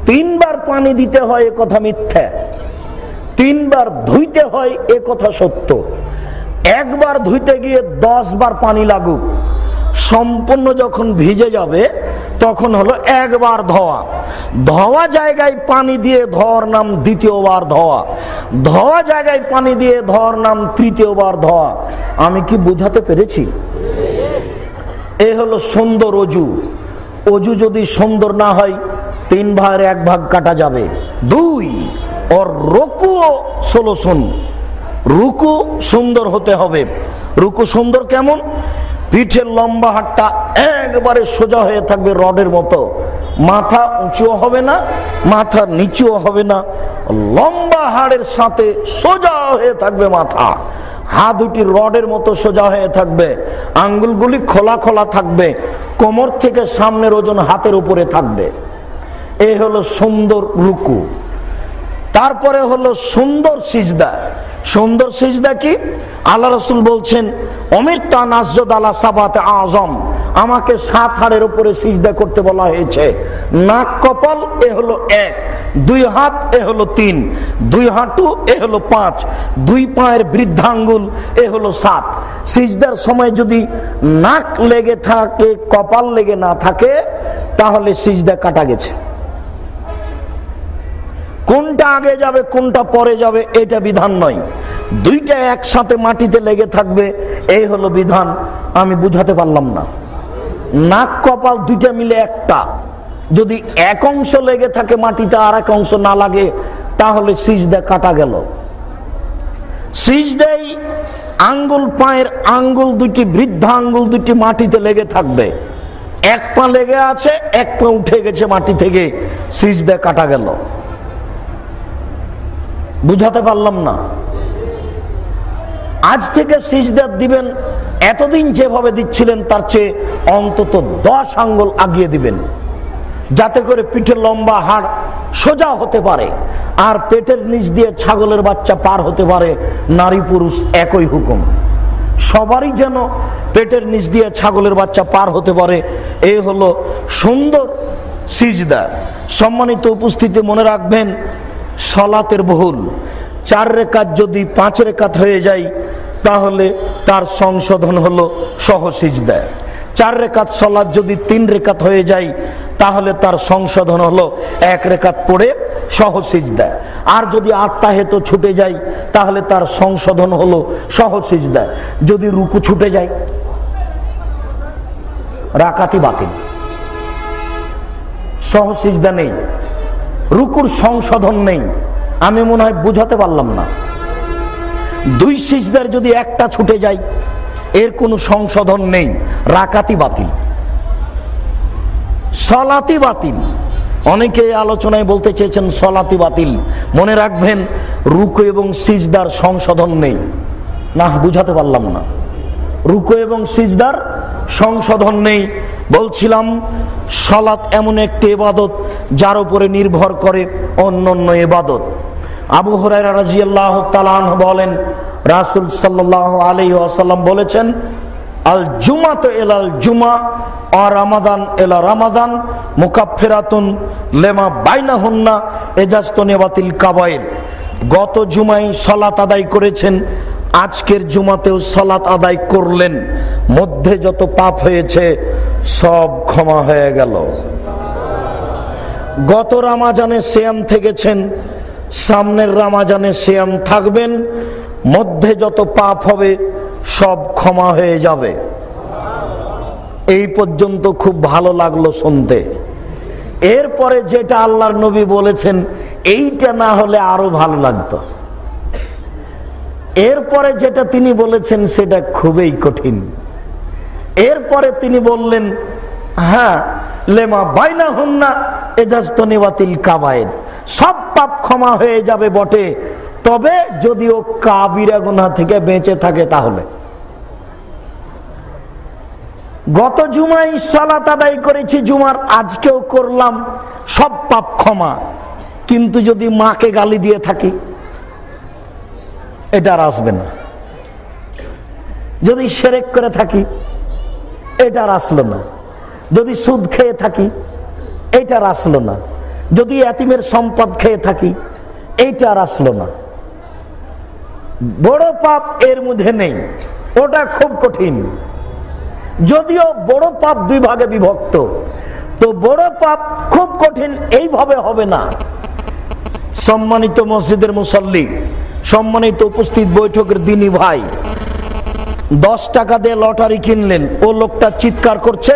3 বার পানি দিতে হয় এ কথা মিথ্যা, 3 বার ধুইতে হয় এ কথা সত্য। একবার ধুইতে গিয়ে 10 বার পানি লাগুক, সম্পূর্ণ যখন ভিজে যাবে তখন হলো একবার ধোয়া। ধোয়া জায়গায় পানি দিয়ে ধোয়ার নাম দ্বিতীয়বার ধোয়া, ধোয়া জায়গায় পানি দিয়ে ধোয়ার নাম তৃতীয়বার ধোয়া। আমি কি বুঝাতে পেরেছি? এ হলো সুন্দর ওযু। ওযু যদি সুন্দর না হয়, 3 ভাগের 1 ভাগ কাটা যাবে। 2, ওর রুকু সুলুসুন, রুকু সুন্দর হতে হবে। রুকু সুন্দর কেমন? পিঠের লম্বা হাড়টা একবারে সোজা হয়ে থাকবে রডের মতো, মাথা উঁচুও হবে না, মাথা নিচুও হবে না, লম্বা হাড়ের সাথে সোজা হয়ে থাকবে মাথা। হাত দুটি রডের মতো সোজা হয়ে থাকবে, আঙ্গুলগুলি খোলা খোলা থাকবে, কোমর থেকে সামনের ওজন হাতের উপরে থাকবে। এই হলো সুন্দর রুকু। তারপরে হলো সুন্দর সিজদা। সুন্দর সিজদা কি? আল্লাহ রাসূল বলছেন, উমিরতু আন আসজুদ আলা সাবাতি আযম, আমাকে 7 হাড়ের উপরে সিজদা করতে বলা হয়েছে। নাক কপাল এ হলো 1, দুই হাত এ হলো 3, দুই হাঁটু এ হলো 5, দুই পায়ের বৃদ্ধাঙ্গুল এ হলো 7। সিজদার সময় যদি নাক লেগে থাকে, কপাল লেগে না থাকে, তাহলে সিজদা কাটা গেছে। কোনটা আগে যাবে কোনটা পরে যাবে এটা বিধান নয়, দুইটা একসাথে মাটিতে লেগে থাকবে এই হলো বিধান। আমি বুঝাতে পারলাম না। নাক কপাল দুইটা মিলে একটা, যদি এক অংশ লেগে থাকে মাটিতে আর এক অংশ না লাগে, তাহলে সিজদা কাটা গেল। সিজদাই আঙ্গুল, পায়ের আঙ্গুল দুটি, বৃদ্ধা আঙ্গুল দুটি মাটিতে লেগে থাকবে। এক পা লেগে আছে, এক পা উঠে গেছে মাটি থেকে, সিজদা কাটা গেল। বুঝাতে পারলাম না? আজ থেকে সিজদা দিবেন, এতদিন যেভাবে দিচ্ছিলেন তার চেয়ে অন্তত 10 আঙ্গুল আগিয়ে দিবেন, যাতে করে পিঠের লম্বা হাড় সোজা হতে পারে, আর পেটের নিচ দিয়ে ছাগলের বাচ্চা পার হতে পারে। নারী পুরুষ একই হুকুম, সবারই যেন পেটের নিচ দিয়ে ছাগলের বাচ্চা পার হতে পারে। এই হলো সুন্দর সিজদা। সম্মানিত উপস্থিতি, মনে রাখবেন সালাতের বহুল। 4 রেকাত যদি 5 রেকাত হয়ে যায়, তাহলে তার সংশোধন হলো সহ সিজদা। 4 রেকাত সালাত যদি 3 রেকাত হয়ে যায়, তাহলে তার সংশোধন হলো 1 রেকাত পড়ে সহ সিজদা। আর যদি আত্মাহেত ছুটে যায়, তাহলে তার সংশোধন হলো সহ সিজদা। যদি রুকু ছুটে যায়, রাকাতি বাতিল, সহ সিজদা নেই, রুকুর সংশোধন নেই। আমি মনে হয় বুঝাতে পারলাম না। 2 সিজদার যদি একটা ছুটে যায়, এর কোনো সংশোধন নেই, রাকাতি বাতিল, সালাতি বাতিল। অনেকে আলোচনায় বলতে চেয়েছেন সালাতি বাতিল। মনে রাখবেন রুকু এবং সিজদার সংশোধন নেই। না, বুঝাতে পারলাম না। রুকু এবং সিজদার সংশোধন নেই। বলছিলাম সালাত এমন একটি ইবাদত যার উপরে নির্ভর করে অন্যান্য ইবাদত। আবু হুরায়রা রাদিয়াল্লাহু তাআলা আনহু বলেন, রাসূল সাল্লাল্লাহু আলাইহি ওয়াসাল্লাম বলেছেন, আল জুমাতু ইলাল জুমা আর রামাদান ইলা রামাদান মুকাফফিরাতুন লিমা বাইনাহুন্না ইজাজতানিবাতিল কাবায়ের। গত জুমায় সালাত আদায় করেছেন, আজকের জুমাতেও সালাত আদায় করলেন, মধ্যে যত পাপ হয়েছে সব ক্ষমা হয়ে গেল। গত রমজানে সিয়াম থেকেছেন, সামনের রমজানে সিয়াম থাকবেন, মধ্যে যত পাপ হবে সব ক্ষমা হয়ে যাবে। এই পর্যন্ত খুব ভালো লাগলো শুনতে। এরপরে যেটা আল্লাহর নবী বলেছেন, এইটা না হলে আরো ভালো লাগতো। এরপরে যেটা তিনি বলেছেন সেটা খুবই কঠিন। এরপরে তিনি বললেন, হ্যাঁ, লেমা বাইনাহুন্না ইজাজতানিবাতিল কাবায়ের, সব পাপ ক্ষমা হয়ে যাবে বটে, তবে যদিও কাবিরা গুনাহ থেকে বেঁচে থাকে তাহলে। গত জুমায় সালাত আদায় করেছি, জুমার আজকেও করলাম, সব পাপ ক্ষমা, কিন্তু যদি মাকে গালি দিয়ে থাকি, এটা আর আসবে না। যদি শিরক করে থাকি, এটা আর আসলো না। যদি সুদ খেয়ে থাকি, এটা আর আসলো না। যদি এতিমের সম্পদ খেয়ে থাকি, এইটা আর আসলো না। বড় পাপ এর মধ্যে নেই, ওটা খুব কঠিন। যদিও বড় পাপ 2 ভাগে বিভক্ত, তো বড় পাপ খুব কঠিন এইভাবে হবে না। সম্মানিত মসজিদের মুসল্লি, সম্মানিত উপস্থিত বৈঠকের দিনী ভাই, 10 টাকা দিয়ে লটারি কিনলেন, ও লোকটা চিৎকার করছে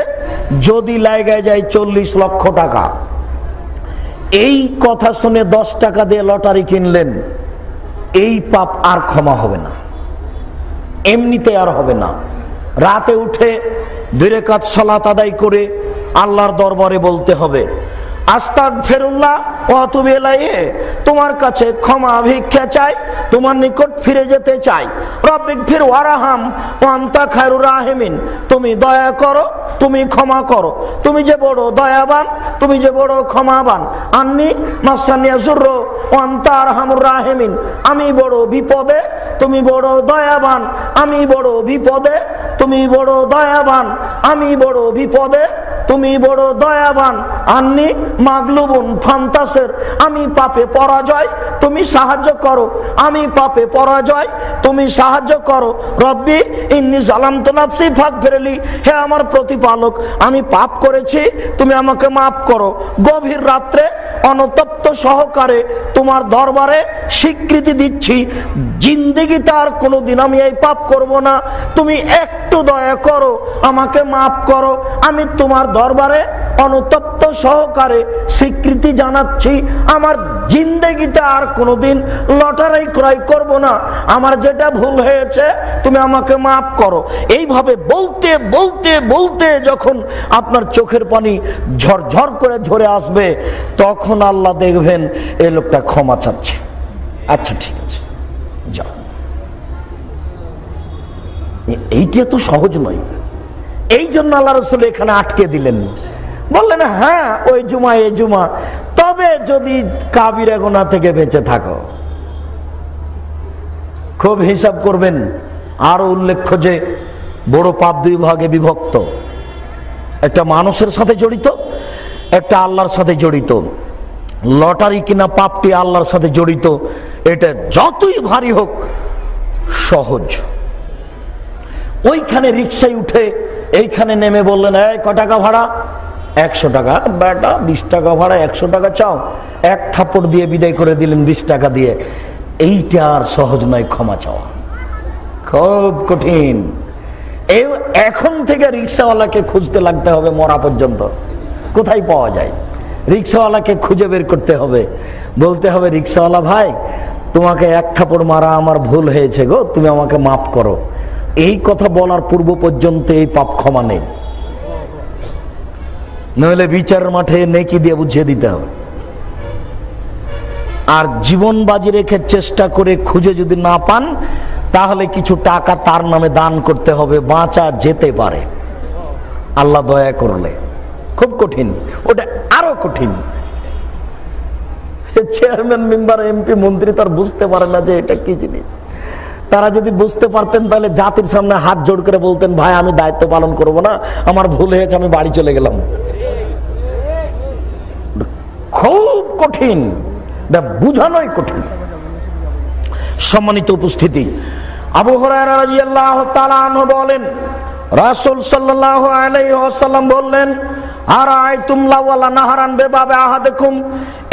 যদি লাগায় যায় 40 লক্ষ টাকা। এই কথা শুনে 10 টাকা দিয়ে লটারি কিনলেন, এই পাপ আর ক্ষমা হবে না, এমনিতে আর হবে না। রাতে উঠে 2 রাকাত সালাত আদায় করে আল্লাহর দরবারে বলতে হবে, আস্তাগফিরুল্লাহ ওয়া আতুবু ইলাইহি, তোমার কাছে ক্ষমা ভিক্ষা চাই, তোমার নিকট ফিরে যেতে চাই। রব্বিগফির ওয়ারহাম ওয়া আনতা খায়রুর রাহিমিন, তুমি দয়া করো, তুমি ক্ষমা করো, তুমি যে বড় দয়াবান, তুমি যে বড় ক্ষমাবান। আন্নি মাসানিয়া যুররু ওয়া আনতা আরহামুর রাহিমিন, আমি বড় বিপদে, তুমি বড় দয়াবান, আমি বড় বিপদে, তুমি বড় দয়াবান, আমি বড় বিপদে, তুমি বড় দয়াবান। আন্নি মাগলুবুন ফান্তাসের, আমি পাপে পরাজয়, তুমি সাহায্য করো। আমি পাপে পরাজয়, তুমি সাহায্য করো। রব্বি ইন্নী যালামতু নাফসি ফাগফিরলি, হে আমার প্রতিপালক, আমি পাপ করেছি, তুমি আমাকে মাফ করো। গভীর রাত্রে অনতপ্ত সহকারে তোমার দরবারে স্বীকৃতি দিচ্ছি, জিন্দেগিতে আর কোনোদিন আমি এই পাপ করব না। তুমি একটু দয়া করো, আমাকে মাফ করো। আমি তোমার দরবারে অনুতপ্ত সহকারে স্বীকৃতি জানাচ্ছি, আমার জিন্দেগিতে আর কোনোদিন লটারি ক্রয় করব না। আমার যেটা ভুল হয়েছে তুমি আমাকে মাফ করো। এইভাবে বলতে বলতে বলতে যখন আপনার চোখের পানি ঝরঝর করে ঝরে আসবে, তখন আল্লাহ দেখবেন এই লোকটা ক্ষমা চাচ্ছে। আচ্ছা ঠিক আছে, যাও। এইটা তো সহজ নয়। এই জন্য আল্লাহ রাসূল এখানে আটকে দিলেন, বললেন হ্যাঁ ওই জুমা এই জুমা, তবে যদি কাবিরা গুনাহ থেকে বেঁচে থাকো। খুব হিসাব করবেন। আরো উল্লেখ্য যে বড় পাপ দুই ভাগে বিভক্ত, একটা মানুষের সাথে জড়িত, একটা আল্লাহর সাথে জড়িত। লটারি কিনা পাপটি আল্লাহর সাথে জড়িত, এটা যতই ভারী হোক সহজ। ওইখানে রিক্সায় উঠে এইখানে নেমে বললেন এই ক টাকা ভাড়া? 100 টাকা। বেটা 20 টাকা ভাড়া, 100 টাকা চাও। এক থাপ্পড় দিয়ে বিদায় করে দিলেন 20 টাকা দিয়ে। এইটা আর সহজ নয় ক্ষমা চাওয়া, খুব কঠিন। এখন থেকে রিক্সাওয়ালাকে খুঁজতে লাগতে হবে মরা পর্যন্ত, কোথায় পাওয়া যায়। রিক্সাওয়ালাকে খুঁজে বের করতে হবে, বলতে হবে রিক্সাওয়ালা ভাই তোমাকে এক থাপ্পড় মারা আমার ভুল হয়েছে গো, তুমি আমাকে মাফ করো। এই কথা বলার পূর্ব পর্যন্ত এই পাপ ক্ষমা নেই, নইলে বিচারের মাঠে নেকি দিয়ে বুঝিয়ে দিতে হবে। আর জীবন বাজি রেখে চেষ্টা করে খুঁজে যদি না পান, তাহলে কিছু টাকা তার নামে দান করতে হবে, বাঁচা যেতে পারে আল্লাহ দয়া করলে। খুব কঠিন, ওটা আরো কঠিন। চেয়ারম্যান মেম্বার এমপি মন্ত্রী তার বুঝতে পারে না যে এটা কি জিনিস। তারা যদি বুঝতে পারতেন তাহলে জাতির সামনে হাত জোড় করে বলতেন ভাই আমি দায়িত্ব পালন করব না, আমার ভুল হয়েছে, আমি বাড়ি চলে গেলাম। খুব কঠিন, বুঝানোই কঠিন। সম্মানিত উপস্থিতি, আবু হুরায়রা রাদিয়াল্লাহু তাআলা আনহু বলেন রাসূল সাল্লাল্লাহু আলাইহি ওয়াসাল্লাম বললেন আরাআইতুম লাওয়ালা নাহারান বিবাবে আহাদিকুম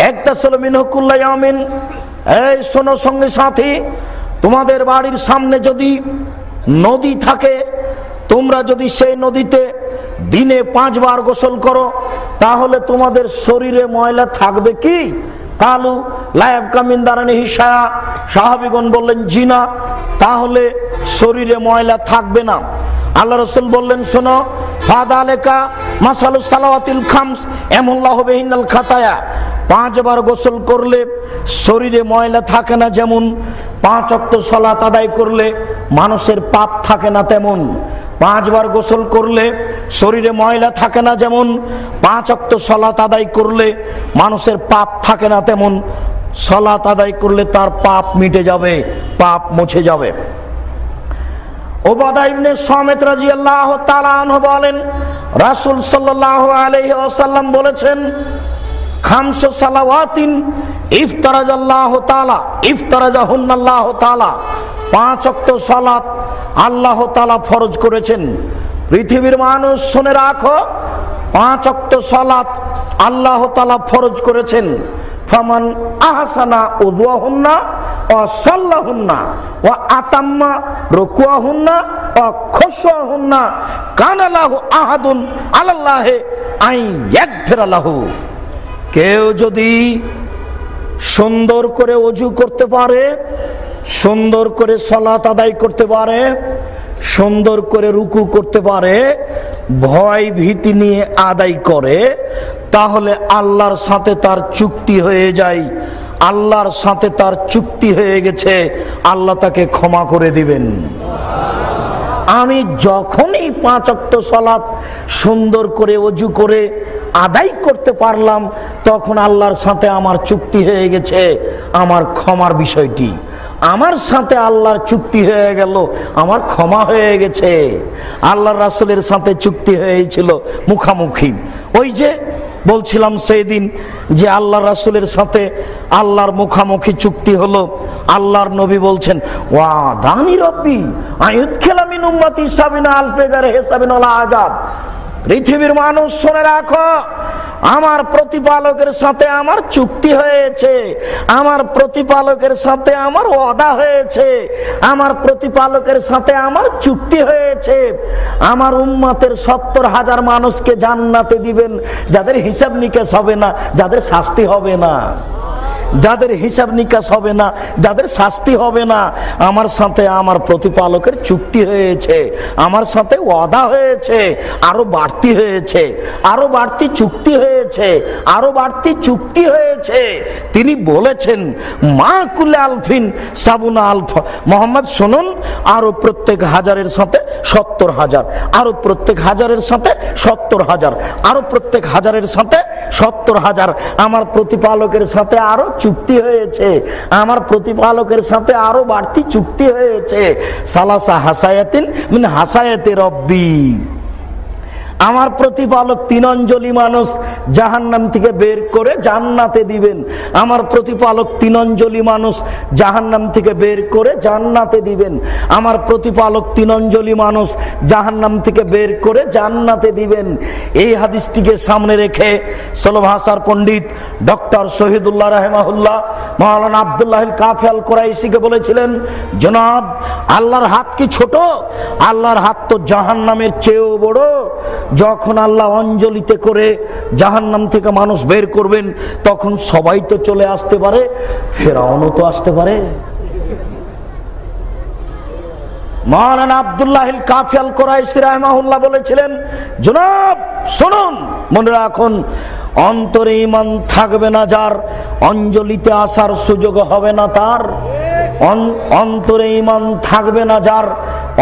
ইগতাসালু মিনহু কুল্লা ইয়ামিন। এই শোনো সঙ্গী সাথী, তোমাদের বাড়ির সামনে যদি নদী থাকে, তোমরা যদি সেই নদীতে দিনে 5 বার গোসল করো, তাহলে তোমাদের শরীরে ময়লা থাকবে কি? কালু লা ইয়াবকা মিন দারানিহি শায়া। সাহাবীগণ বললেন জি না, তাহলে শরীরে ময়লা থাকবে না। আল্লাহ রাসূল বললেন শোনো, ফাদালেকা মাসালুস সালাওয়াতিল খামস এমুল্লাহু বিহিনাল খাতায়া। 5 বার গোসল করলে শরীরে ময়লা থাকে না, যেমন 5 ওয়াক্ত সালাত আদায় করলে মানুষের পাপ থাকে না, তেমন 5 বার গোসল করলে শরীরে ময়লা থাকে না, যেমন 5 ওয়াক্ত সালাত আদায় করলে মানুষের পাপ থাকে না, তেমন সালাত আদায় করলে তার পাপ মিটে যাবে, পাপ মুছে যাবে। উবাদা ইবনে সামিত রাদিয়াল্লাহু তাআলা আনহু বলেন রাসূল সাল্লাল্লাহু আলাইহি ওয়াসাল্লাম বলেছেন খামসু সালাওয়াতিন ইফতারাজাল্লাহু তাআলা ইফতারাজাহুন্নাল্লাহু তাআলা। 5 ওয়াক্ত সালাত আল্লাহ তাআলা ফরজ করেছেন। পৃথিবীর মানুষ শুনে রাখো, 5 ওয়াক্ত সালাত আল্লাহ তাআলা ফরজ করেছেন। ফামান আহসানা উযুহুন্না ওয়া সাল্লাহুন্না ওয়া আতাম্মা রুকুহুন্না ওয়া খুশুহুন্না কানা লাহু আহাদুন আলাল্লাহি আন ইয়াগফিরা লাহু। কেউ যদি সুন্দর করে ওযু করতে পারে, সুন্দর করে সালাত আদায় করতে পারে, সুন্দর করে রুকু করতে পারে, ভয় ভীতি নিয়ে আদায় করে, তাহলে আল্লাহর সাথে তার চুক্তি হয়ে যায়। আল্লাহর সাথে তার চুক্তি হয়ে গেছে, আল্লাহ তাকে ক্ষমা করে দিবেন। আমি যখনই 5 ওয়াক্ত সালাত সুন্দর করে ওযু করে আদায় করতে পারলাম, তখন আল্লাহর সাথে আমার চুক্তি হয়ে গেছে আমার ক্ষমার বিষয়টি। আমার সাথে আল্লাহর চুক্তি হয়ে গেল, আমার ক্ষমা হয়ে গেছে। আল্লাহর রাসূলের সাথে চুক্তি হয়েছিল মুখামুখি। ওই যে বলছিলাম সেদিন যে আল্লাহর রাসূলের সাথে আল্লাহর মুখামুখি চুক্তি হলো। আল্লাহর নবী বলছেন, ওয়া দানি রব্বি আইয়ুদখিলা মিন উম্মতি সাবিনা আলফ গারে হিসাবিন ওয়ালা আযাব। পৃথিবীর মানুষ শুনে রাখো, আমার প্রতিপালকের সাথে আমার চুক্তি হয়েছে, আমার প্রতিপালকের সাথে আমার ওয়াদা হয়েছে, আমার প্রতিপালকের সাথে আমার চুক্তি হয়েছে। আমার উম্মতের 70,000 মানুষকে জান্নাতে দিবেন, যাদের হিসাব নিকাশ হবে না, যাদের শাস্তি হবে না, যাদের হিসাব নিকাশ হবে না, যাদের শাস্তি হবে না। আমার সাথে আমার প্রতিপালকের চুক্তি হয়েছে, আমার সাথে ওয়াদা হয়েছে, আরো বাড়তি হয়েছে, আরো বাড়তি চুক্তি হয়েছে, আরো বাড়তি চুক্তি হয়েছে। তিনি বলেছেন মা কুলে আলফিন সাবুনা আলফ, মোহাম্মদ শুনুন, আরো প্রত্যেক হাজারের সাথে 70,000, আরো প্রত্যেক হাজারের সাথে 70,000, আরো প্রত্যেক হাজারের সাথে 70,000। আমার প্রতিপালকের সাথে আরো চুক্তি হয়েছে, আমার প্রতিপালকের সাথে আরো বাড়তি চুক্তি হয়েছে। সালাসা হাসায়াতিন মিন হাসায়াতি রব্বি। আমার প্রতিপালক 3 অঞ্জলি মানুষ জাহান্নাম থেকে বের করে জান্নাতে দিবেন। আমার প্রতিপালক 3 অঞ্জলি মানুষ জাহান্নাম থেকে বের করে জান্নাতে দিবেন। আমার প্রতিপালক 3 অঞ্জলি মানুষ জাহান্নাম থেকে বের করে জান্নাতে দিবেন। এই হাদিসটিকে সামনে রেখে ষোলো ভাষার পণ্ডিত ডক্টর শহীদুল্লাহ রাহিমাহুল্লাহ মাওলানা আব্দুল্লাহ আল কাফি আল কুরাইশিকে বলেছিলেন, জনাব আল্লাহর হাত কি ছোট? আল্লাহর হাত তো জাহান্নামের চেয়েও বড়। যখন আল্লাহ অঞ্জলিতে করে জাহান্নাম থেকে মানুষ বের করবেন, তখন সবাই তো চলে আসতে পারে, ফেরাউনও তো আসতে পারে। মাওলানা আব্দুল্লাহ আল কাফি আল কুরাইশি রাহিমাহুল্লাহ বলেছিলেন, জনাব শুনুন, মনে রাখুন, অন্তরে ঈমান থাকবে না যার, অঞ্জলিতে আসার সুযোগ হবে না তার। অন্তরে ঈমান থাকবে না যার,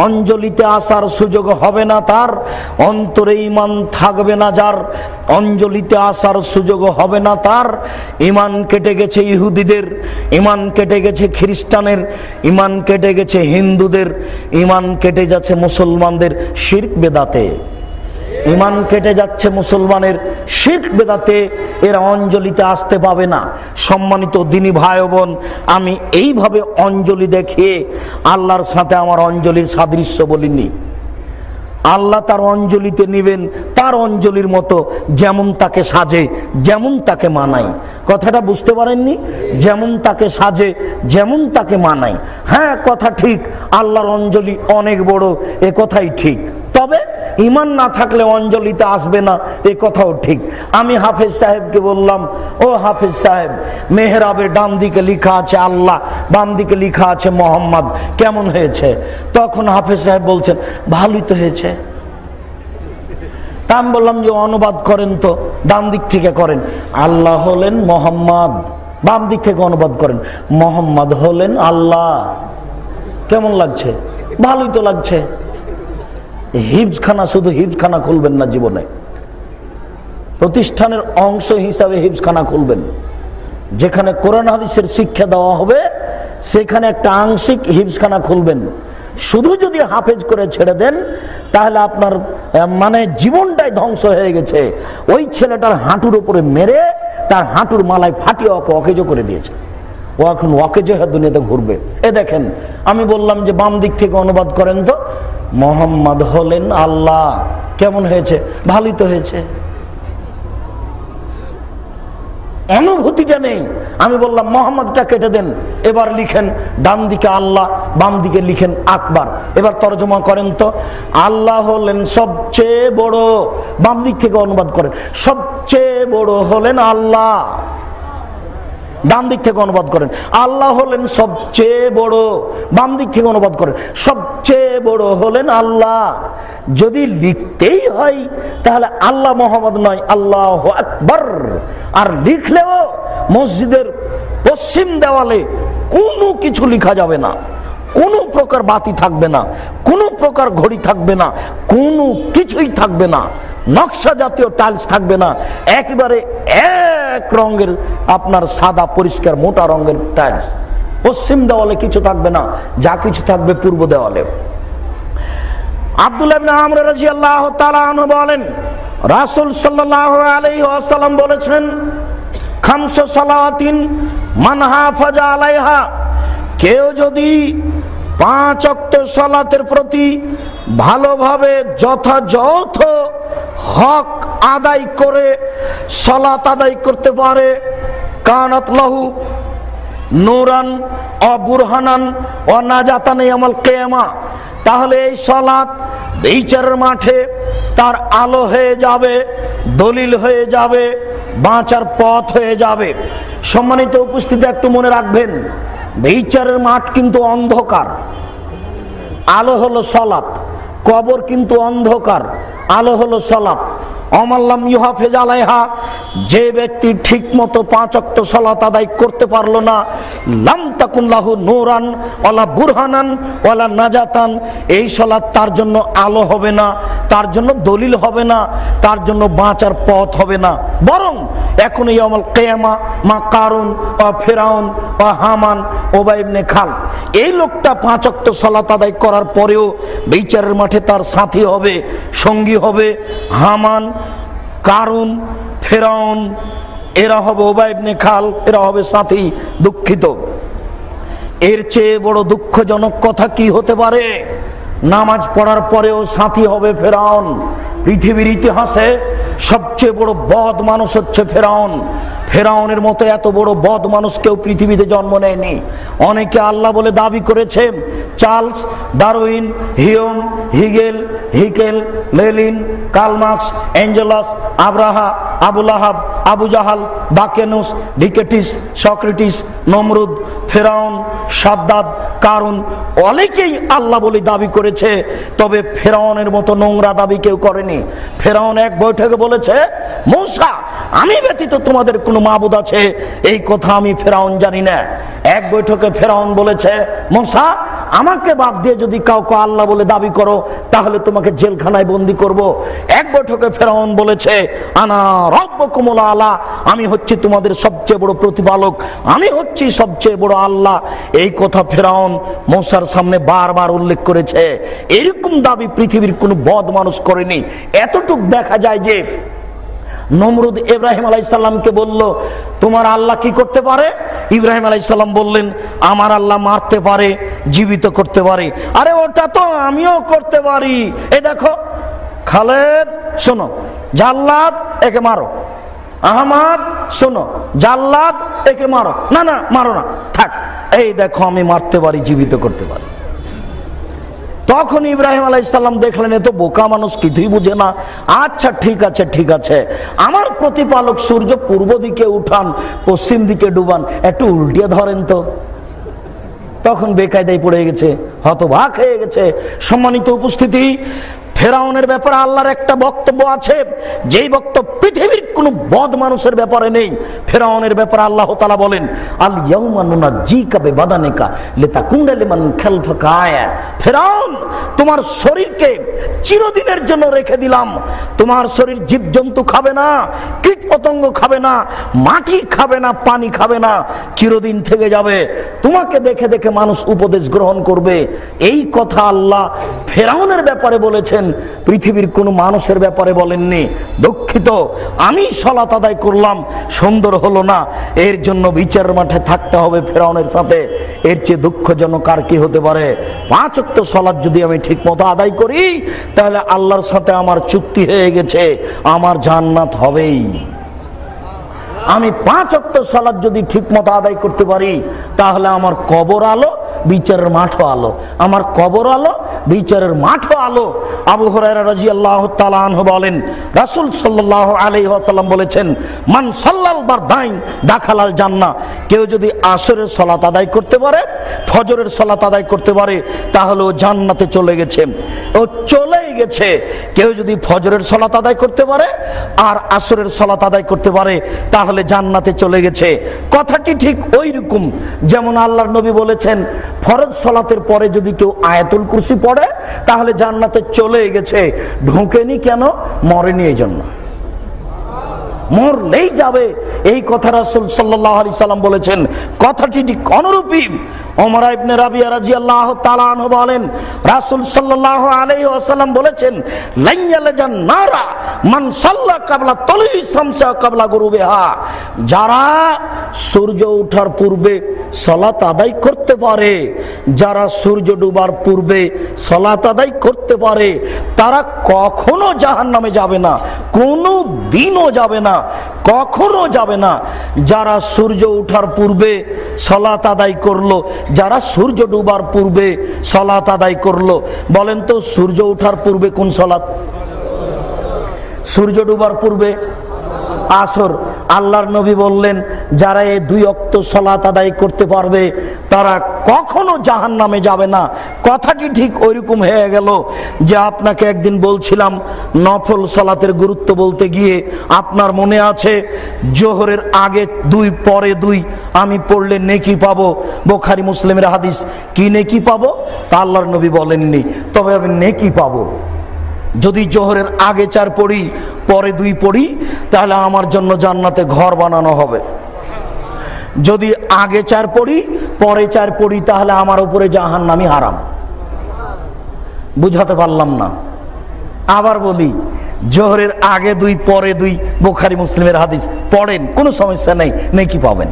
অঞ্জলিতে আসার সুযোগ হবে না তার। অন্তরে ঈমান থাকবে না যার, অঞ্জলিতে আসার সুযোগ হবে না তার। ঈমান কেটে গেছে ইহুদিদের, ঈমান কেটে গেছে খ্রিস্টানের, ঈমান কেটে গেছে হিন্দুদের, ঈমান কেটে যাচ্ছে মুসলমানদের শিরক বেদাতে। ঈমান কেটে যাচ্ছে মুসলমানের শিরক বেদাতে, এরা অঞ্জলিতে আসতে পাবে না। সম্মানিত দিনী ভাই বোন, আমি এইভাবে অঞ্জলি দেখিয়ে আল্লাহর সাথে আমার অঞ্জলির সাদৃশ্য বলিনি। আল্লাহ তার অঞ্জলিতে নিবেন তার অঞ্জলির মতো, যেমন তাকে সাজে, যেমন তাকে মানায়। কথাটা বুঝতে পারেননি? যেমন তাকে সাজে, যেমন তাকে মানায়। হ্যাঁ, কথা ঠিক, আল্লাহর অঞ্জলি অনেক বড়, এ কথাই ঠিক। তবে ঈমান না থাকলে অঞ্জলিতে আসবে না, এ কথাও ঠিক। আমি হাফেজ সাহেবকে বললাম, ও হাফেজ সাহেব, মেহরাবের ডান দিকে লেখা আছে আল্লাহ, বাম দিকে লেখা আছে মোহাম্মদ, কেমন হয়েছে? তখন হাফেজ সাহেব বলছেন, ভালোই তো হয়েছে। তা আমি বললাম যে অনুবাদ করেন তো, ডান দিক থেকে করেন, আল্লাহ হলেন মোহাম্মদ, বাম দিক থেকে অনুবাদ করেন, মোহাম্মদ হলেন আল্লাহ। কেমন লাগছে? ভালোই তো লাগছে। হিফজখানা, শুধু হিফজখানা খুলবেন না জীবনে, প্রতিষ্ঠানের অংশ হিসাবে হিফজখানা খুলবেন। যেখানে কোরআন হাদিসের শিক্ষা দেওয়া হবে সেখানে একটা আংশিক হিফজখানা খুলবেন। শুধু যদি হাফেজ করে ছেড়ে দেন তাহলে আপনার মানে জীবনটাই ধ্বংস হয়ে গেছে। ওই ছেলেটার হাঁটুর উপরে মেরে তার হাঁটুর মালায় ফাটিয়ে ওকে অকেজো করে দিয়েছে। ও এখন অকেজো হয়ে দুনিয়াতে ঘুরবে। এ দেখেন, আমি বললাম যে বাম দিক থেকে অনুবাদ করেন তো, মোহাম্মদ হলেন আল্লাহ। কেমন হয়েছে? ভালোই তো হয়েছে। অনুভূতিটা নেই। আমি বললাম মোহাম্মদটা কেটে দেন, এবার লিখেন ডান দিকে আল্লাহ, বাম দিকে লিখেন আকবার। এবার তরজমা করেন তো, আল্লাহ হলেন সবচেয়ে বড়, বাম দিক থেকে অনুবাদ করেন, সবচেয়ে বড় হলেন আল্লাহ। ডান দিক থেকে অনুবাদ করেন, আল্লাহ হলেন সবচেয়ে বড়, বাম দিক থেকে অনুবাদ করেন, সবচেয়ে বড় হলেন আল্লাহ। যদি লিখতেই হয় তাহলে আল্লাহ মোহাম্মদ নয়, আল্লাহু আকবার। আর লিখলেও মসজিদের পশ্চিম দেওয়ালে কোনো কিছু লেখা যাবে না, কোনো প্রকার বাতি থাকবে না, কোনো প্রকার ঘড়ি থাকবে না, কোনো কিছুই থাকবে না, নকশা জাতীয় টাইলস থাকবে না, একেবারে এক রঙের আপনার সাদা পরিষ্কার মোটা রঙের টাইলস। পশ্চিম দেওয়ালে কিছু থাকবে না, যা কিছু থাকবে পূর্ব দেওয়ালে। আব্দুল্লাহ ইবনে আমর রাদিয়াল্লাহু তাআলা আনহু বলেন, রাসূল সাল্লাল্লাহু আলাইহি ওয়াসাল্লাম বলেছেন, খামসু সালাতিন মান হাফাজা আলাইহা, কেউ যদি 5 ওয়াক্ত সালাতের প্রতি ভালোভাবে যথাযথ হক আদায় করে সালাত আদায় করতে পারে, কানাত লাহু নূরান ও বুরহানান ও নাজাতান ইয়াউমাল কিয়ামা, তাহলে এই সালাত বিচারের মাঠে তার আলো হয়ে যাবে, দলিল হয়ে যাবে, বাঁচার পথ হয়ে যাবে। সম্মানিত উপস্থিতি, একটু মনে রাখবেন, বিচারের মাঠ কিন্তু অন্ধকার, আলো হলো সালাত। কবর কিন্তু অন্ধকার, আলো হলো সালাত। অমাল্লাম ইউহাফেজ আলাইহা, যে ব্যক্তি ঠিক মতো 5 ওয়াক্ত সালাত আদায় করতে পারলো না, লাম তাকুন লাহু নূরান ওয়ালা বুরহানান ওয়ালা নাজাতান, এই সালাত তার জন্য আলো হবে না, তার জন্য দলিল হবে না, তার জন্য বাঁচার পথ হবে না। বরং এখন ইয়াউমুল কিয়ামা মা কারুন ও ফিরাউন ও হামান উবাই ইবনে খালদ, এই লোকটা 5 ওয়াক্ত সালাত আদায় করার পরেও বিচারের মাঠে তার সাথী হবে, সঙ্গী হবে হামান, কারুন, ফিরাউন, এরা হবে উবাই ইবনে খালদ, এরা হবে সাথী। দুঃখিত, এর চেয়ে বড় দুঃখজনক কথা কি হতে পারে? নামাজ পড়ার পরেও সাথী হবে ফিরাউন। পৃথিবীর ইতিহাসে সবচেয়ে বড় বদ মানুষ হচ্ছে ফিরাউন। ফেরাউনের মতো এত বড় বদ মানুষ কেউ পৃথিবীতে জন্ম নেয়নি। অনেকে আল্লাহ বলে দাবি করেছে। Charles Darwin, Hume, Haeckel, Lenin, Karl Marx, Engels, Abraha, আবুল আহাব, আবু জাহাল, বাকেনুস, ডিকেটিস, সক্রেটিস, নমরুদ, ফেরাউন, সাদ্দাদ, কারুন, অনেকেই আল্লাহ বলে দাবি করেছে। তবে ফেরাউনের মতো নোংরা দাবি কেউ করেনি। ফেরাউন এক বৈঠকে বলেছে, মূসা, আমি ব্যতীত তোমাদের কোনো মাবুদ আছে এই কথা আমি ফেরাউন জানি না। এক বৈঠকে ফেরাউন বলেছে, মূসা, আমাকে বাদ দিয়ে যদি কাউকে আল্লাহ বলে দাবি করো তাহলে তোমাকে জেলখানায় বন্দি করব। এক বৈঠকে ফেরাউন বলেছে, আনা রব্বুকুমুল আলা, আমি হচ্ছি তোমাদের সবচেয়ে বড় প্রতিপালক, আমি হচ্ছি সবচেয়ে বড় আল্লাহ। এই কথা ফেরাউন মূসার সামনে বারবার উল্লেখ করেছে। এরকম দাবি পৃথিবীর কোনো বদ মানুষ করেনি। এতটুক দেখা যায় যে নমরুদ ইব্রাহিম আলাইহিস সালামকে বলল, তোমার আল্লাহ কি করতে পারে? ইব্রাহিম আলাইহিস সালাম বললেন, আমার আল্লাহ মারতে পারে, জীবিত করতে পারে। আরে ওটা তো আমিও করতে পারি। এই দেখো, খালেদ শোনো, জাল্লাদ একে মারো। আহমদ শোনো, জাল্লাদ একে মারো। না না, মারো না, থাক। এই দেখো, আমি মারতে পারি, জীবিত করতে পারি। তখন ইব্রাহিম আলাইহিস সালাম দেখলেন এ তো বোকা মানুষ, কিছুই বুঝে না। আচ্ছা ঠিক আছে, ঠিক আছে, আমার প্রতিপালক সূর্য পূর্ব দিকে উঠান, পশ্চিম দিকে ডুবান, একটু উল্টিয়ে ধরেন তো। তখন বেকায়দায় পড়ে গেছে, হতবাক হয়ে গেছে। সম্মানিত উপস্থিতি, ফেরাউনের ব্যাপারে আল্লাহর একটা বক্তব্য আছে, যেই বক্তব্য পৃথিবীর কোনো বদ মানুষের ব্যাপারে নেই। ফেরাউনের ব্যাপারে আল্লাহ তাআলা বলেন, আল ইয়াউমা নুনাজ্জিকা বিবাদানিকা লিতাকুনা লিমান খালফাকা আয়া। ফেরাউন, তোমার শরীরকে চিরদিনের জন্য রেখে দিলাম। তোমার শরীর জীবজন্তু খাবে না, কীট পতঙ্গ খাবে না, মাটি খাবে না, পানি খাবে না, চিরদিন থেকে যাবে। তোমাকে দেখে দেখে মানুষ উপদেশ গ্রহণ করবে। এই কথা আল্লাহ ফেরাউনের ব্যাপারে বলেছেন, পৃথিবীর কোনো মানুষের ব্যাপারে বলেননি। দুঃখিত, আমি সালাত আদায় করলাম, সুন্দর হলো না, এর জন্য বিচারের মাঠে থাকতে হবে ফেরাউনের সাথে। এর চেয়ে দুঃখজনক আর কি হতে পারে? 5 ওয়াক্ত সালাত যদি আমি ঠিক মতো আদায় করি তাহলে আল্লাহর সাথে আমার চুক্তি হয়ে গেছে, আমার জান্নাত হবেই। আমি 5 ওয়াক্ত সালাত যদি ঠিক মতো আদায় করতে পারি তাহলে আমার কবর আলো, বিচারের মাঠও আলো। আমার কবর আলো, বিচারের মাঠও আলো। আবু হুরায়রা রাদিয়াল্লাহু তাআলা আনহু বলেন, রাসূল সাল্লাল্লাহু আলাইহি ওয়াসাল্লাম বলেছেন, মান সাল্লাল বারদাইন দাখালাল জান্নাহ। কেউ যদি আসরের সালাত আদায় করতে পারে, ফজরের সালাত আদায় করতে পারে, তাহলে ও জান্নাতে চলে গেছে, ও চলেই গেছে। কেউ যদি ফজরের সালাত আদায় করতে পারে আর আসরের সালাত আদায় করতে পারে তাহলে জান্নাতে চলে গেছে। কথাটি ঠিক ওই রকম যেমন আল্লাহর নবী বলেছেন, ফরজ সালাতের পরে যদি কেউ আয়াতুল কুরসি পড়ে তাহলে জান্নাতে চলে গেছে। ঢোকেনি কেন? মরেনি এই জন্য। মরলেই যাবে, এই কথা রাসূল সাল্লাল্লাহু আলাইহি সাল্লাম বলেছেন। কথাটি ঠিক অনুরূপী। ওমর ইবনে রাবিয়া রাদিয়াল্লাহু তাআলা আনহু বলেন, রাসূল সাল্লাল্লাহু আলাইহি ওয়াসাল্লাম বলেছেন, লাইয়ালাজান নারা মান সাল্লা ক্বাবলা তালুই শামসা ক্বাবলা গুরুবিহা। যারা সূর্য ওঠার পূর্বে সালাত আদায় করতে পারে, যারা সূর্য ডুবার পূর্বে সালাত আদায় করতে পারে, তারা কখনো জাহান্নামে যাবে না, কোনো দিনও যাবে না, কখনো যাবে না। যারা সূর্য ওঠার পূর্বে সালাত আদায় করলো, যারা সূর্য ডুবার পূর্বে সালাত আদায় করলো, বলেন তো সূর্য ওঠার পূর্বে কোন সালাত? সূর্য ডুবার পূর্বে আসর। আল্লাহর নবী বললেন, যারা এই 2 ওয়াক্ত সালাত আদায় করতে পারবে তারা কখনো জাহান্নামে যাবে না। কথাটি ঠিক ওইরকম হয়ে গেল যে আপনাকে একদিন বলছিলাম নফল সালাতের গুরুত্ব বলতে গিয়ে, আপনার মনে আছে জোহরের আগে 2 পরে 2 আমি পড়লে নেকি পাবো, বুখারী মুসলিমের হাদিস। কি নেকি পাবো তা আল্লাহর নবী বলেননি, তবে আমি নেকি পাবো। যদি জোহরের আগে 4 পড়ি পরে 2 পড়ি, তাহলে আমার জন্য জান্নাতে ঘর বানানো হবে। যদি আগে 4 পড়ি পরে 4 পড়ি, তাহলে আমার উপরে জাহান্নামই হারাম। বুঝাতে পারলাম না? আবার বলি, জোহরের আগে 2 পরে 2 বুখারী মুসলিমের হাদিস, পড়েন, কোনো সমস্যা নেই, নেকি পাবেন।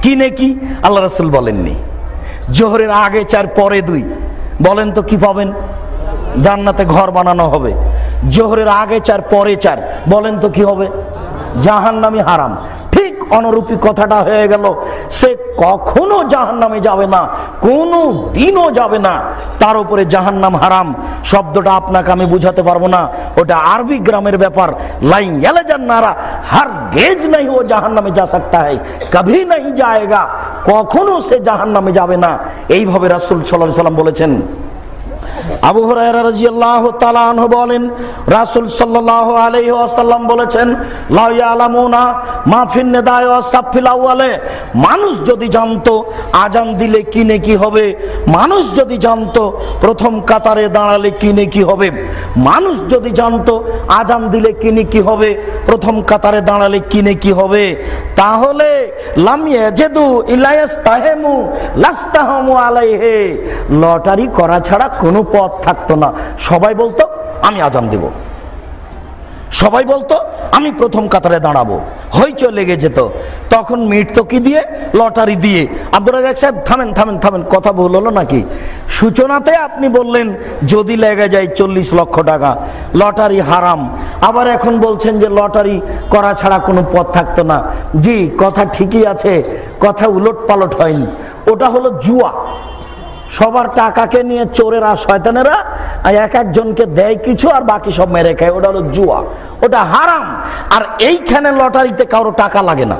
কি নেকি? আল্লাহ রাসূল বলেননি। জোহরের আগে 4 পরে 2, বলেন তো কি পাবেন? জান্নাতে ঘর বানানো হবে। জোহরের আগে 4 পরে 4, বলেন তো কি হবে? জাহান্নামী হারাম। ঠিক অনুরূপী কথাটা হয়ে গেল, সে কখনো জাহান্নামে যাবে না, কোনো দিনও যাবে না, তার উপরে জাহান্নাম হারাম। শব্দটা আপনাকে আমি বুঝাতে পারবো না, ওটা আরবি গ্রামের ব্যাপার। লাইন ইয়ালাজান নারা হারগিজ नहीं वो জাহান্নামে যা सकता है, कभी नहीं जाएगा, কখনো সে জাহান্নামে যাবে না। এইভাবে রাসূল সাল্লাল্লাহু আলাইহি সাল্লাম বলেছেন। আবু হুরায়রা রাদিয়াল্লাহু তাআলা আনহু বলেন, রাসূল সাল্লাল্লাহু আলাইহি ওয়াসাল্লাম বলেছেন, লা ইয়ালামুনা মা ফিন নিদায় ওয়া সাফিল আউয়ালে। মানুষ যদি জানতো আজান দিলে কি নেকি হবে, মানুষ যদি জানতো প্রথম কাতারে দাঁড়ালে কি নেকি হবে, মানুষ যদি জানতো আজান দিলে কি নেকি হবে, প্রথম কাতারে দাঁড়ালে কি নেকি হবে, তাহলে লাম ইয়াজিদু ইলা ইস্তাহামু লাস্তাহামু আলাইহি। লটারি করা ছাড়া কোনো পথ থাকতো না। সবাই বলতো আমি আজান দেব, সবাই বলতো আমি প্রথম কাতারে দাঁড়াবো, হইচই লেগে যেত। তখন মিটতো কি দিয়ে? লটারি দিয়ে। আব্দুর রাজ্জাক সাহেব থামেন থামেন থামেন, কথা ভুল হলো নাকি? সূচনাতে আপনি বললেন যদি লেগে যায় 40 লক্ষ টাকা, লটারি হারাম। আবার এখন বলছেন যে লটারি করা ছাড়া কোনো পথ থাকতো না। জি, কথা ঠিকই আছে, কথা উলট পালট হয়নি। ওটা হলো জুয়া। সবার টাকাকে নিয়ে চোরেরা, শয়তানেরা এক একজনকে দেয় কিছু আর বাকি সব মেরে খায়, ওটা হলো জুয়া, ওটা হারাম। আর এইখানে লটারিতে কারো টাকা লাগে না।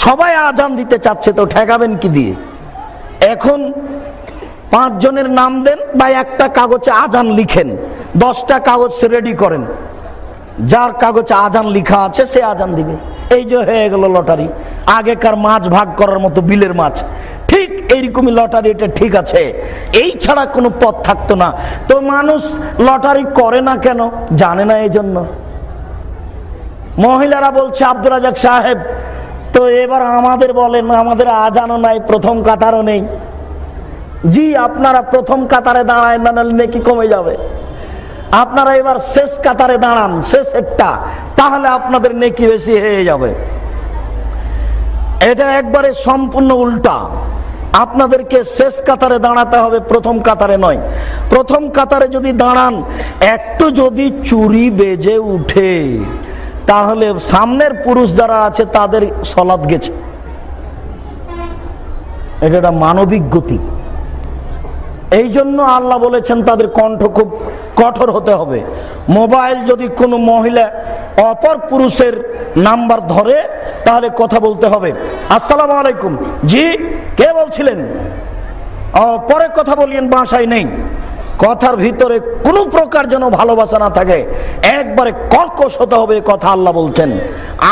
সবাই আজান দিতে চাচ্ছে, তো ঠেকাবেন কি দিয়ে? এখন 5 জনের নাম দেন বা একটা কাগজে আজান লিখেন, 10টা কাগজ রেডি করেন, যার কাগজে আজান লিখা আছে সে আজান দিবে। এই যে হয়ে গেল লটারি। আগেকার মাছ ভাগ করার মতো বিলের মাছ, ঠিক এইরকমই লটারি। এটা ঠিক আছে, এই ছাড়া কোনো পথ থাকতো না। তো মানুষ লটারি করে না কেন? জানে না। এই জন্য মহিলারা বলছে, আব্দুর রাজ্জাক সাহেব তো এবার আমাদের বলেন, আমাদের আজানও নাই, প্রথম কাতারও নেই। জি, আপনারা প্রথম কাতারে দাঁড়ায় না, নাহলে নেকি কমে যাবে। আপনারা এবার শেষ কাতারে দাঁড়ান, শেষ একটা, তাহলে আপনাদের নেকি বেশি হয়ে যাবে। এটা একবারে সম্পূর্ণ উল্টা। আপনাদেরকে শেষ কাতারে দাঁড়াতে হবে, প্রথম কাতারে নয়। প্রথম কাতারে যদি দাঁড়ান, একটু যদি চুরি বেজে উঠে, তাহলে সামনের পুরুষ যারা আছে তাদের সলাৎ গেছে। এটা একটা মানবিক গতি। এই জন্য আল্লাহ বলেছেন তাদের কণ্ঠ খুব কঠোর হতে হবে। মোবাইল যদি কোনো মহিলা অপর পুরুষের নাম্বার ধরে, তাহলে কথা বলতে হবে, আসসালামু আলাইকুম, জি কে বলছিলেন, পরে কথা বলিয়েন, বাসায় নেই। কথার ভিতরে কোনো প্রকার যেন ভালোবাসা না থাকে, একবারে কর্কশ হতে হবে, কথা আল্লাহ বলছেন।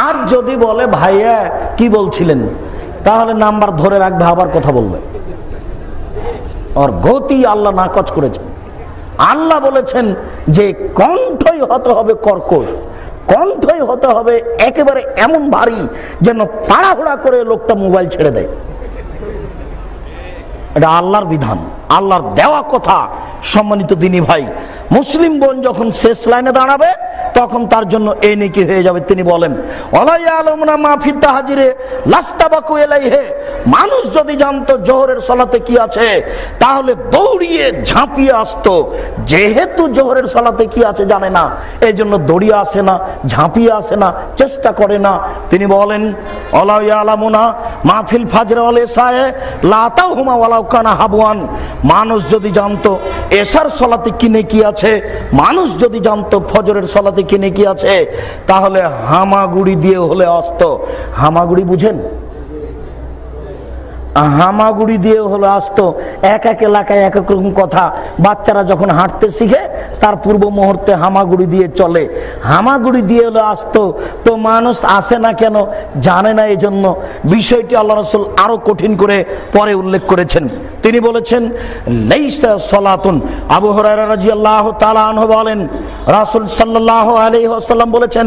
আর যদি বলে ভাইয়া কি বলছিলেন, তাহলে নাম্বার ধরে রাখবে, আবার কথা বলবে। আর গতি আল্লাহ নাকচ করেছেন। আল্লাহ বলেছেন যে কণ্ঠই হতে হবে কর্কশ, কণ্ঠই হতে হবে একেবারে এমন ভারী যেন তাড়াহুড়া করে লোকটা মোবাইল ছেড়ে দেয়। এটা আল্লাহর বিধান, আল্লাহর দেওয়া কথা। সম্মানিত দিনী ভাই, মুসলিম বোন যখন শেষ লাইনে দাঁড়াবে তখন তার জন্য এই নেকি হয়ে যাবে। তিনি বলেন মানুষ যদি জানতো জোহরের সালাতে কি আছে তাহলে দৌড়িয়ে ঝাঁপিয়ে আসতো। যেহেতু জোহরের সালাতে কি আছে জানে না, এই জন্য দৌড়িয়ে আসে না, ঝাঁপিয়ে আসে না, চেষ্টা করে না। তিনি বলেন ওয়ালা ইয়ালামুনা মাহফিল ফাজর ওয়াল ইশায়ে লা তাহুমা ওয়ালাউ কানা হাবওয়ান। মানুষ যদি জানতো এশার সালাতে কি নেকি আছে, মানুষ যদি জানতো ফজরের সালাতে কি নেকি আছে, তাহলে হামাগুড়ি দিয়ে হলে আসতো। হামাগুড়ি বুঝেন? হামাগুড়ি দিয়ে হলে আসতো। এক এক এলাকায় এক এক রকম কথা। বাচ্চারা যখন হাঁটতে শিখে তার পূর্ব মুহূর্তে হামাগুড়ি দিয়ে চলে। হামাগুড়ি দিয়ে হলে আসতো। তো মানুষ আসে না কেন? জানে না। এই জন্য বিষয়টি আল্লাহ রাসূল আরো কঠিন করে পরে উল্লেখ করেছেন। তিনি বলেছেন লাইসা সালাতুন। আবু হুরায়রা রাদিয়াল্লাহু তাআলা আনহু বলেন রাসূল সাল্লাল্লাহু আলাইহি ওয়াসাল্লাম বলেছেন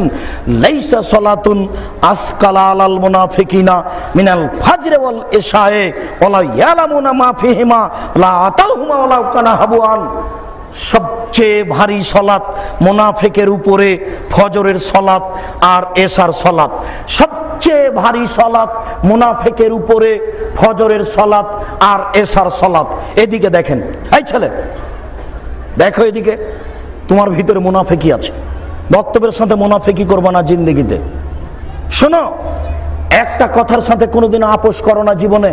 লাইসা সালাতুন আসকালা আলাল মুনাফিকিনা মিনাল ফাজর ওয়াল ইশায়ে ওয়ালা ইয়ালামুনা মা ফিহিমা লা আতাহুমা ওয়ালাউ কানা হাবওয়ান। সবচেয়ে ভারী সালাত মুনাফিকের উপরে ফজরের সালাত আর এশার সালাত। সবচেয়ে ভারী সালাত মুনাফিকের উপরে ফজরের সালাত আর এশার সালাত। এদিকে দেখেন, এই ছেলে দেখো এদিকে, তোমার ভিতরে মুনাফিকি আছে। বক্তব্যের সাথে মুনাফিকি করবে না জিন্দেগিতে। শোনো, একটা কথার সাথে কোনোদিন আপোষ করো না জীবনে।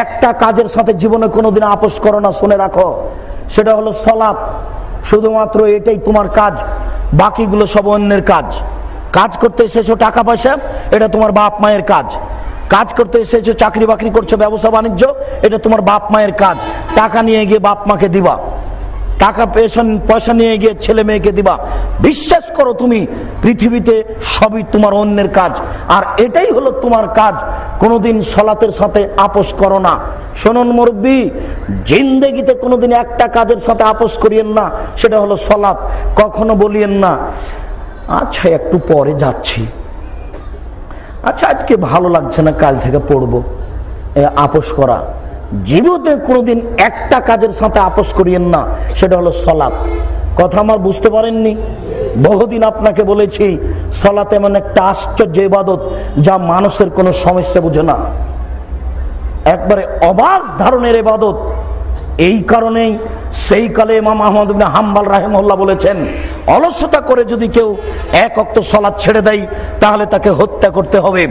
একটা কাজের সাথে জীবনে কোনোদিন আপোষ করো না। শুনে রাখো, সেটা হলো সালাত। শুধুমাত্র এটাই তোমার কাজ, বাকিগুলো সব অন্যের কাজ। কাজ করতে এসেছো টাকা পয়সা, এটা তোমার বাপ মায়ের কাজ। কাজ করতে এসেছো চাকরি বাকরি করছো, ব্যবসা বাণিজ্য, এটা তোমার বাপ মায়ের কাজ। টাকা নিয়ে গিয়ে বাপ মাকে দিবা, টাকা পয়সা নিয়ে গিয়ে ছেলে মেয়েকে দিবা। বিশ্বাস করো, তুমি পৃথিবীতে সবই তোমার অন্যের কাজ, আর এটাই হলো তোমার কাজ। কোনোদিন সালাতের সাথে আপোষ করো না। শুনুন মুরব্বি, জিন্দেগিতে কোনোদিন একটা কাজের সাথে আপোষ করিয়েন না, সেটা হলো সালাত। কখনো বলিয়েন না আচ্ছা একটু পরে যাচ্ছি, আচ্ছা আজকে ভালো লাগছে না কাল থেকে পড়বো। আপোষ করা জীবনে কোনোদিন একটা কাজের সাথে আপোষ করিয়েন না, সেটা হলো সালাত। কথা আমার বুঝতে পারেননি? বহুদিন আপনাকে বলেছি সালাত এমন একটা আশ্চর্য ইবাদত যা মানুষের কোনো সমস্যা বুঝে না, একবারে অবাক ধরনের ইবাদত। এই কারণেই সেই কালে ইমাম আহমদ ইবনে হাম্বল রাহিমাহুল্লাহ বলেছেন অলসতা করে যদি কেউ এক ওয়াক্ত সালাত ছেড়ে দেয় তাহলে তাকে হত্যা করতে হবে।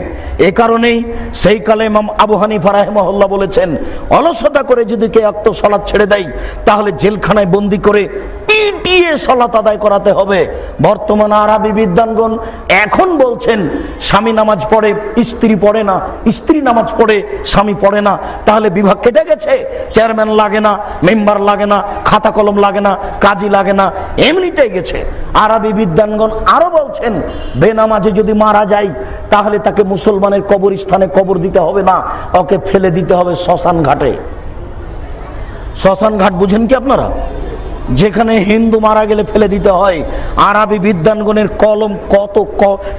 এই কারণেই সেই কালে ইমাম আবু হানিফা রাহিমাহুল্লাহ বলেছেন অলসতা করে যদি কেউ এক ওয়াক্ত সালাত ছেড়ে দেয় তাহলে জেলখানায় বন্দি করে পিটিয়ে সালাত আদায় করাতে হবে। বর্তমান আরবি বিদ্বানগণ এখন বলছেন স্বামী নামাজ পড়ে স্ত্রী পড়ে না, স্ত্রী নামাজ পড়ে স্বামী পড়ে না, তাহলে বিভাগ কেটে গেছে। চেয়ারম্যান লাগে না, মেম্বার লাগে না, খাতা কলম লাগে না, কাজী লাগে না, এমনিতেই গেছে। আরবি বিদ্বানগণ আরো বলছেন বেনামাজে যদি মারা যায় তাহলে তাকে মুসলমানের কবরস্থানে কবর দিতে হবে না, ওকে ফেলে দিতে হবে শ্মশান ঘাটে। শ্মশান ঘাট বুঝেন কি আপনারা? যেখানে হিন্দু মারা গেলে ফেলে দিতে হয়। আরবি বিদ্বানগণের কলম কত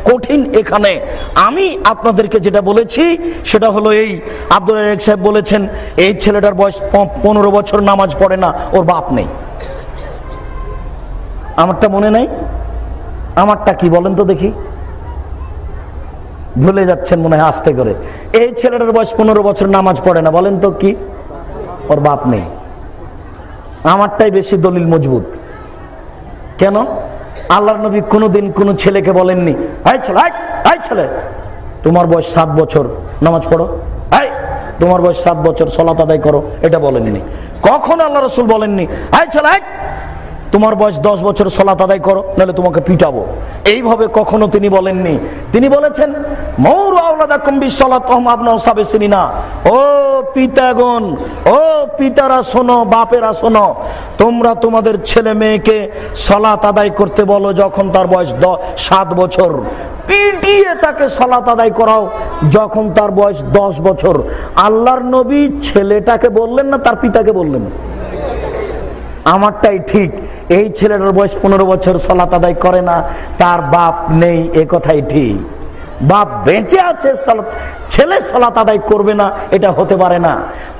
কঠিন। এখানে আমি আপনাদেরকে যেটা বলেছি সেটা হলো এই, আব্দুল রাজ্জাক সাহেব বলেছেন এই ছেলেটার বয়স 15 বছর, নামাজ পড়ে না, ওর বাপ নেই। আমারটা মনে নাই? আমারটা কি বলেন তো দেখি? ভুলে যাচ্ছেন মনে হয় আস্তে করে। এই ছেলেটার বয়স 15 বছর, নামাজ পড়ে না, বলেন তো কি? ওর বাপ নেই। আমারটাই বেশি দলিল মজবুত। কেন? আল্লাহর নবী কোনোদিন কোনো ছেলেকে বলেননি এই ছেলে তোমার বয়স 7 বছর, নামাজ পড়ো, এই তোমার বয়স 7 বছর, সালাত আদায় করো, এটা বলেননি। কখন আল্লাহ রাসূল বলেননি এই ছেলে তোমার বয়স 10 বছর, সালাত আদায় করো, নাহলে তোমাকে পিটাবো, এইভাবে কখনো তিনি বলেননি। তিনি বলেছেন মৌরু আওলাদাকুম বিসসালাত ওয়া হুম আবনাউ সাবঈ সিনিনা। ও পিতাগণ, ও পিতারা শোনো, বাপেরা শোনো, তোমরা তোমাদের ছেলে মেয়েকে সালাত আদায় করতে বলো যখন তার বয়স 7 বছর, পিটিয়ে তাকে সালাত আদায় করাও যখন তার বয়স 10 বছর। আল্লাহর নবী ছেলেটাকে বললেন না, তার পিতাকে বললেন? আমারটাই ঠিক, এই ছেলেটার বয়স 15 বছর সালাত আদায় করে না, তার বাপ নেই, এ কথাই ঠিক। বাপ বেঁচে আছে, ছেলে সালাত আদায় করবে না, এটা হতে পারে না।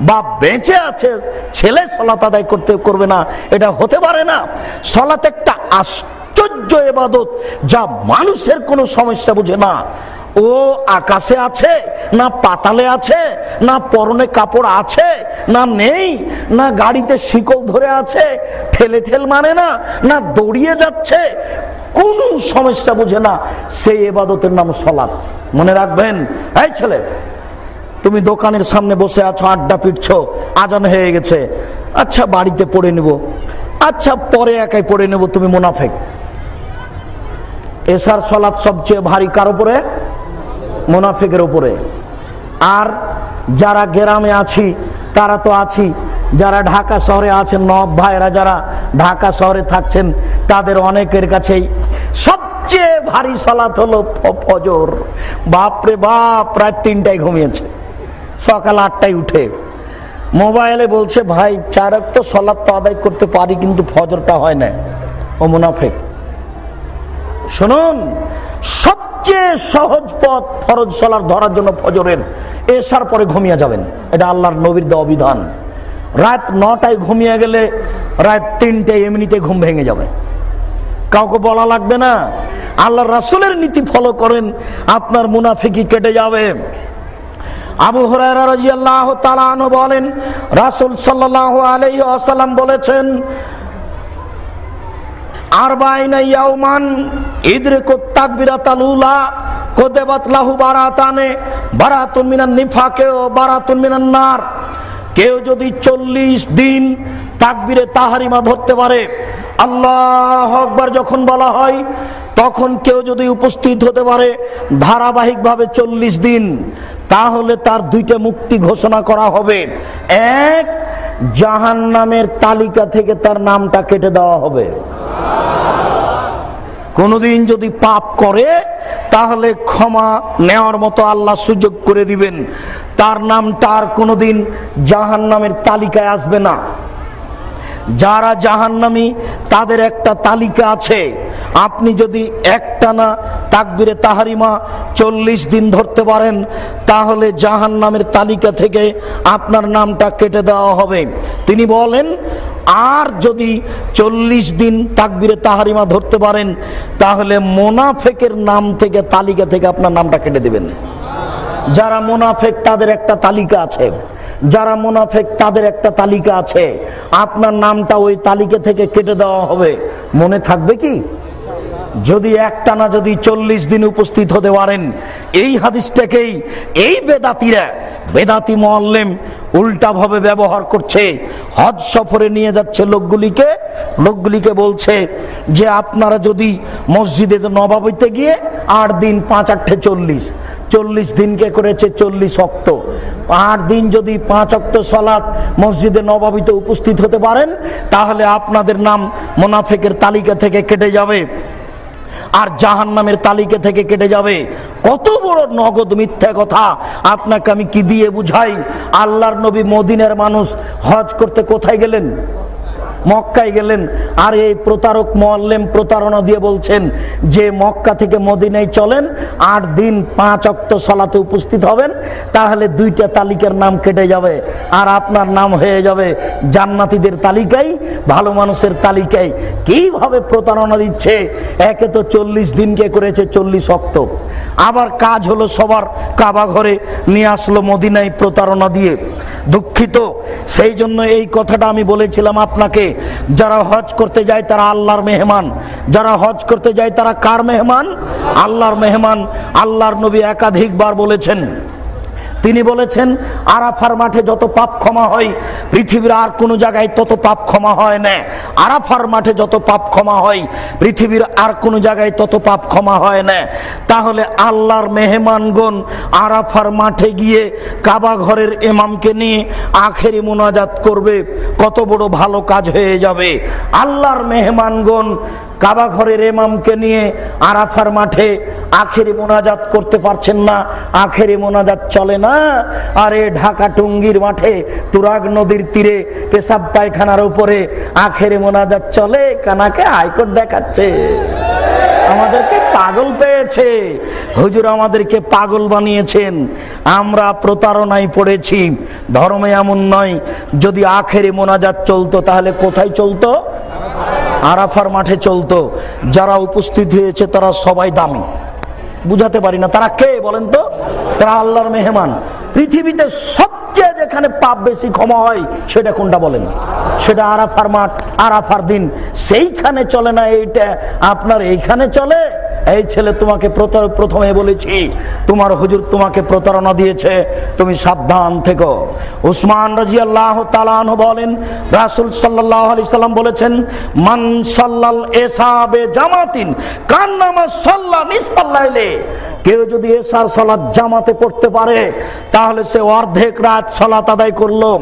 বাপ বেঁচে আছে, ছেলে সালাত আদায় করবে না, এটা হতে পারে না। সালাত একটা আশ্চর্য ইবাদত, যা মানুষের কোনো সমস্যা বুঝে না। ও আকাশে আছে না পাতালে আছে, না পরনে কাপড় আছে না নেই, না গাড়িতে শিকল ধরে আছে ঠেলে ঠেল মানে না, না দৌড়িয়ে যাচ্ছে, কোন সমস্যা বুঝে না, সেই ইবাদতের নাম সালাত। মনে রাখবেন, এই ছেলে তুমি দোকানের সামনে বসে আছো, আড্ডা পিটছো, আজান হয়ে গেছে, আচ্ছা বাড়িতে পড়ে নেব, আচ্ছা পরে একাই পড়ে নেব, তুমি মুনাফিক। এশার সালাত সবচেয়ে ভারী কার উপরে? মুনাফিকের উপরে। আর যারা গ্রামে আছি তারা তো আছি, যারা ঢাকা শহরে আছেন, নব ভাইরা যারা ঢাকা শহরে থাকছেন, তাদের অনেকের কাছেই সবচেয়ে ভারী সালাত হলো ফজর। বাপরে বাপ, রাত 3টায় ঘুমিয়েছে, সকাল 8টায় উঠে মোবাইলে বলছে ভাই 4 ওয়াক্ত সালাত তো আদায় করতে পারি, কিন্তু ফজরটা হয় না। ও মুনাফিক। শুনুন, সবচেয়ে সহজ পথ ফরজ সালাত ধরার জন্য ফজরের, এশার পরে ঘুমিয়ে যাবেন, এটা আল্লাহর নবীর দেওয়া বিধান। রাত 9টায় ঘুমিয়ে গেলে রাত 3টায় এমনিতে ঘুম ভেঙে যাবে, কাউকে বলা লাগবে না। আল্লাহর রাসূলের নীতি ফলো করেন, আপনার মুনাফিকি কেটে যাবে। আবু হুরায়রা রাদিয়াল্লাহু তাআলা আনহু বলেন, রাসূল সাল্লাল্লাহু আলাইহি ওয়াসাল্লাম বলেছেন, আরবাইনা ইয়াওমান ইদরিকুত তাকবীরাতাল উলা কুতিবাত লাহু বারাতানে বারাতুন মিনান নিফাকে ও বারাতুন মিনান নার। কেউ যদি 40 দিন তাকবীরে তাহরিমা ধরতে পারে, আল্লাহু আকবার যখন বলা হয় তখন কেউ যদি উপস্থিত হতে পারে ধারাবাহিকভাবে 40 দিন, তাহলে তার 2টা মুক্তি ঘোষণা করা হবে। এক, জাহান্নামের তালিকা থেকে তার নামটা কেটে দেওয়া হবে। কোনদিন যদি পাপ করে তাহলে ক্ষমা নেওয়ার মতো আল্লাহ সুযোগ করে দিবেন, তার নামটা আর কোনদিন জাহান্নামের তালিকায় আসবে না। যারা জাহান্নামী তাদের একটা তালিকা আছে। আপনি যদি একটানা তাকবীরে তাহরিমা 40 দিন ধরতে পারেন, তাহলে জাহান্নামের তালিকা থেকে আপনার নামটা কেটে দেওয়া হবে। তিনি বলেন, আর যদি 40 দিন তাকবীরে তাহরিমা ধরতে পারেন, তাহলে মুনাফিকের নাম থেকে, তালিকা থেকে আপনার নামটা কেটে দিবেন। যারা মুনাফিক তাদের একটা তালিকা আছে, যারা মুনাফিক তাদের একটা তালিকা আছে, আপনার নামটা ওই তালিকা থেকে কেটে দেওয়া হবে। মনে থাকবে কি? যদি একটানা যদি 40 দিন উপস্থিত হতে পারেন। এই হাদিসটাকেই এই বেদাতি মুআল্লিম উল্টাভাবে ব্যবহার করছে। হজ সফরে নিয়ে যাচ্ছে লোকগুলিকে বলছে যে আপনারা যদি মসজিদে নববীতে গিয়ে 8 দিন 5 8 40 দিনকে করেছে 40 ওয়াক্ত। 8 দিন যদি 5 ওয়াক্ত সালাত মসজিদে নববীতে উপস্থিত হতে পারেন, তাহলে আপনাদের নাম মুনাফিকের তালিকা থেকে কেটে যাবে আর জাহান্নামের তালিকা থেকে কেটে যাবে। কত বড় নগদ মিথ্যা কথা! আপনাকে আমি কি দিয়ে বুঝাই? আল্লাহর নবী মদিনার মানুষ হজ করতে কোথায় গেলেন? মক্কায় গেলেন। আর এই প্রতারক মুআল্লিম প্রতারণা দিয়ে বলছেন যে মক্কা থেকে মদিনায় চলেন, 8 দিন 5 ওয়াক্ত সালাতে উপস্থিত হবেন, তাহলে 2টা তালিকার নাম কেটে যাবে আর আপনার নাম হয়ে যাবে জান্নাতীদের তালিকায়, ভালো মানুষের তালিকায়। কিভাবে প্রতারণা দিচ্ছে! একে তো 40 দিনকে করেছে 40 ওয়াক্ত, আবার কাজ হলো সবার কাবা ঘরে নিয়ে আসলো মদিনায় প্রতারণা দিয়ে। দুঃখিত, সেই জন্য এই কথাটা আমি বলেছিলাম আপনাকে, যারা হজ করতে যায় তারা আল্লাহর মেহমান। যারা হজ করতে যায় তারা কার মেহমান? আল্লাহর মেহমান। আল্লাহর নবী একাধিকবার বলেছেন, তিনি বলেছেন আরাফার মাঠে যত পাপ ক্ষমা হয় পৃথিবীর আর কোনো জায়গায় তত পাপ ক্ষমা হয় না। আরাফার মাঠে যত পাপ ক্ষমা হয় পৃথিবীর আর কোনো জায়গায় তত পাপ ক্ষমা হয় না। তাহলে আল্লাহর মেহমানগণ আরাফার মাঠে গিয়ে কাবা ঘরের ইমামকে নিয়ে আখেরি মুনাজাত করবে, কত বড় ভালো কাজ হয়ে যাবে। আল্লাহর মেহমানগণ কাবা ঘরের ইমামকে নিয়ে আরাফার মাঠে আখেরি মোনাজাত করতে পারছেন না, আখেরি মোনাজাত চলে না, আরে ঢাকা টুঙ্গির মাঠে তুরাগ নদীর তীরে পেশাব পায়খানার উপরে আখেরে মোনাজাত চলে, কানাকে হাইকোর্ট দেখাচ্ছে। আমাদেরকে পাগল পেয়েছে, হুজুর আমাদেরকে পাগল বানিয়েছেন। আমরা প্রতারণায় পড়েছি। ধর্মে এমন নয়। যদি আখেরে মোনাজাত চলতো তাহলে কোথায় চলতো? আরাফার মাঠে চলতো। যারা উপস্থিত হয়েছে তারা সবাই দামি। বুঝাতে পারি না তারা কে বলেন তো? তারা আল্লাহর মেহমান। পৃথিবীতে সবচেয়ে যেখানে পাপ বেশি ক্ষমা হয় সেটা কোনটা বলেন? সেটা আরাফার মাঠ, আরাফার দিন। সেইখানে চলে না, এইটা আপনার এইখানে চলে। এই ছেলে, তোমাকে প্রথমে বলেছি তোমার হুজুর তোমাকে প্রতারণা দিয়েছে, তুমি সাবধান থেকো। উসমান রাদিয়াল্লাহু তাআলা আনহু বলেন, রাসূল সাল্লাল্লাহু আলাইহি সাল্লাম বলেছেন, মান সাল্লাল ইসাবে জামাতিন কান্নামা সাল্লা নিসফাল লাইলে। কেউ যদি এশার সালাত জামাতে পড়তে পারে তাহলে সে অর্ধেক রাত সালাত আদায় করলো।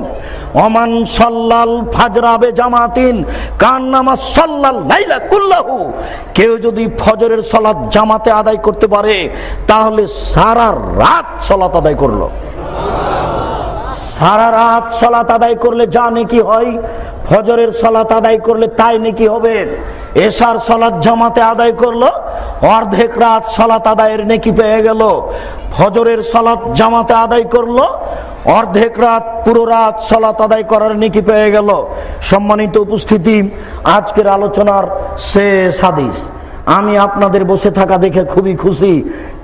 ওমান সাল্লাল ফাজরাবে জামাতিন কান্নামা সাল্লাল লাইলা কুল্লাহু। কেউ যদি ফজরের সালাত জামাতে আদায় করতে পারে তাহলে সারা রাত সালাত আদায় করলো। সারা রাত সালাত আদায় করলে যা নেকি হয়, ফজরের সালাত আদায় করলে তাই নেকি হবে। এশার সালাত জামাতে আদায় করলো, অর্ধেক রাত সালাত আদায়ের নেকি পেয়ে গেল। ফজরের সালাত জামাতে আদায় করলো, অর্ধেক রাত পুরো রাত সালাত আদায় করার নেকি পেয়ে গেল। সম্মানিত উপস্থিতি, আজকের আলোচনার শেষ হাদিস। আমি আপনাদের বসে থাকা দেখে খুবই খুশি,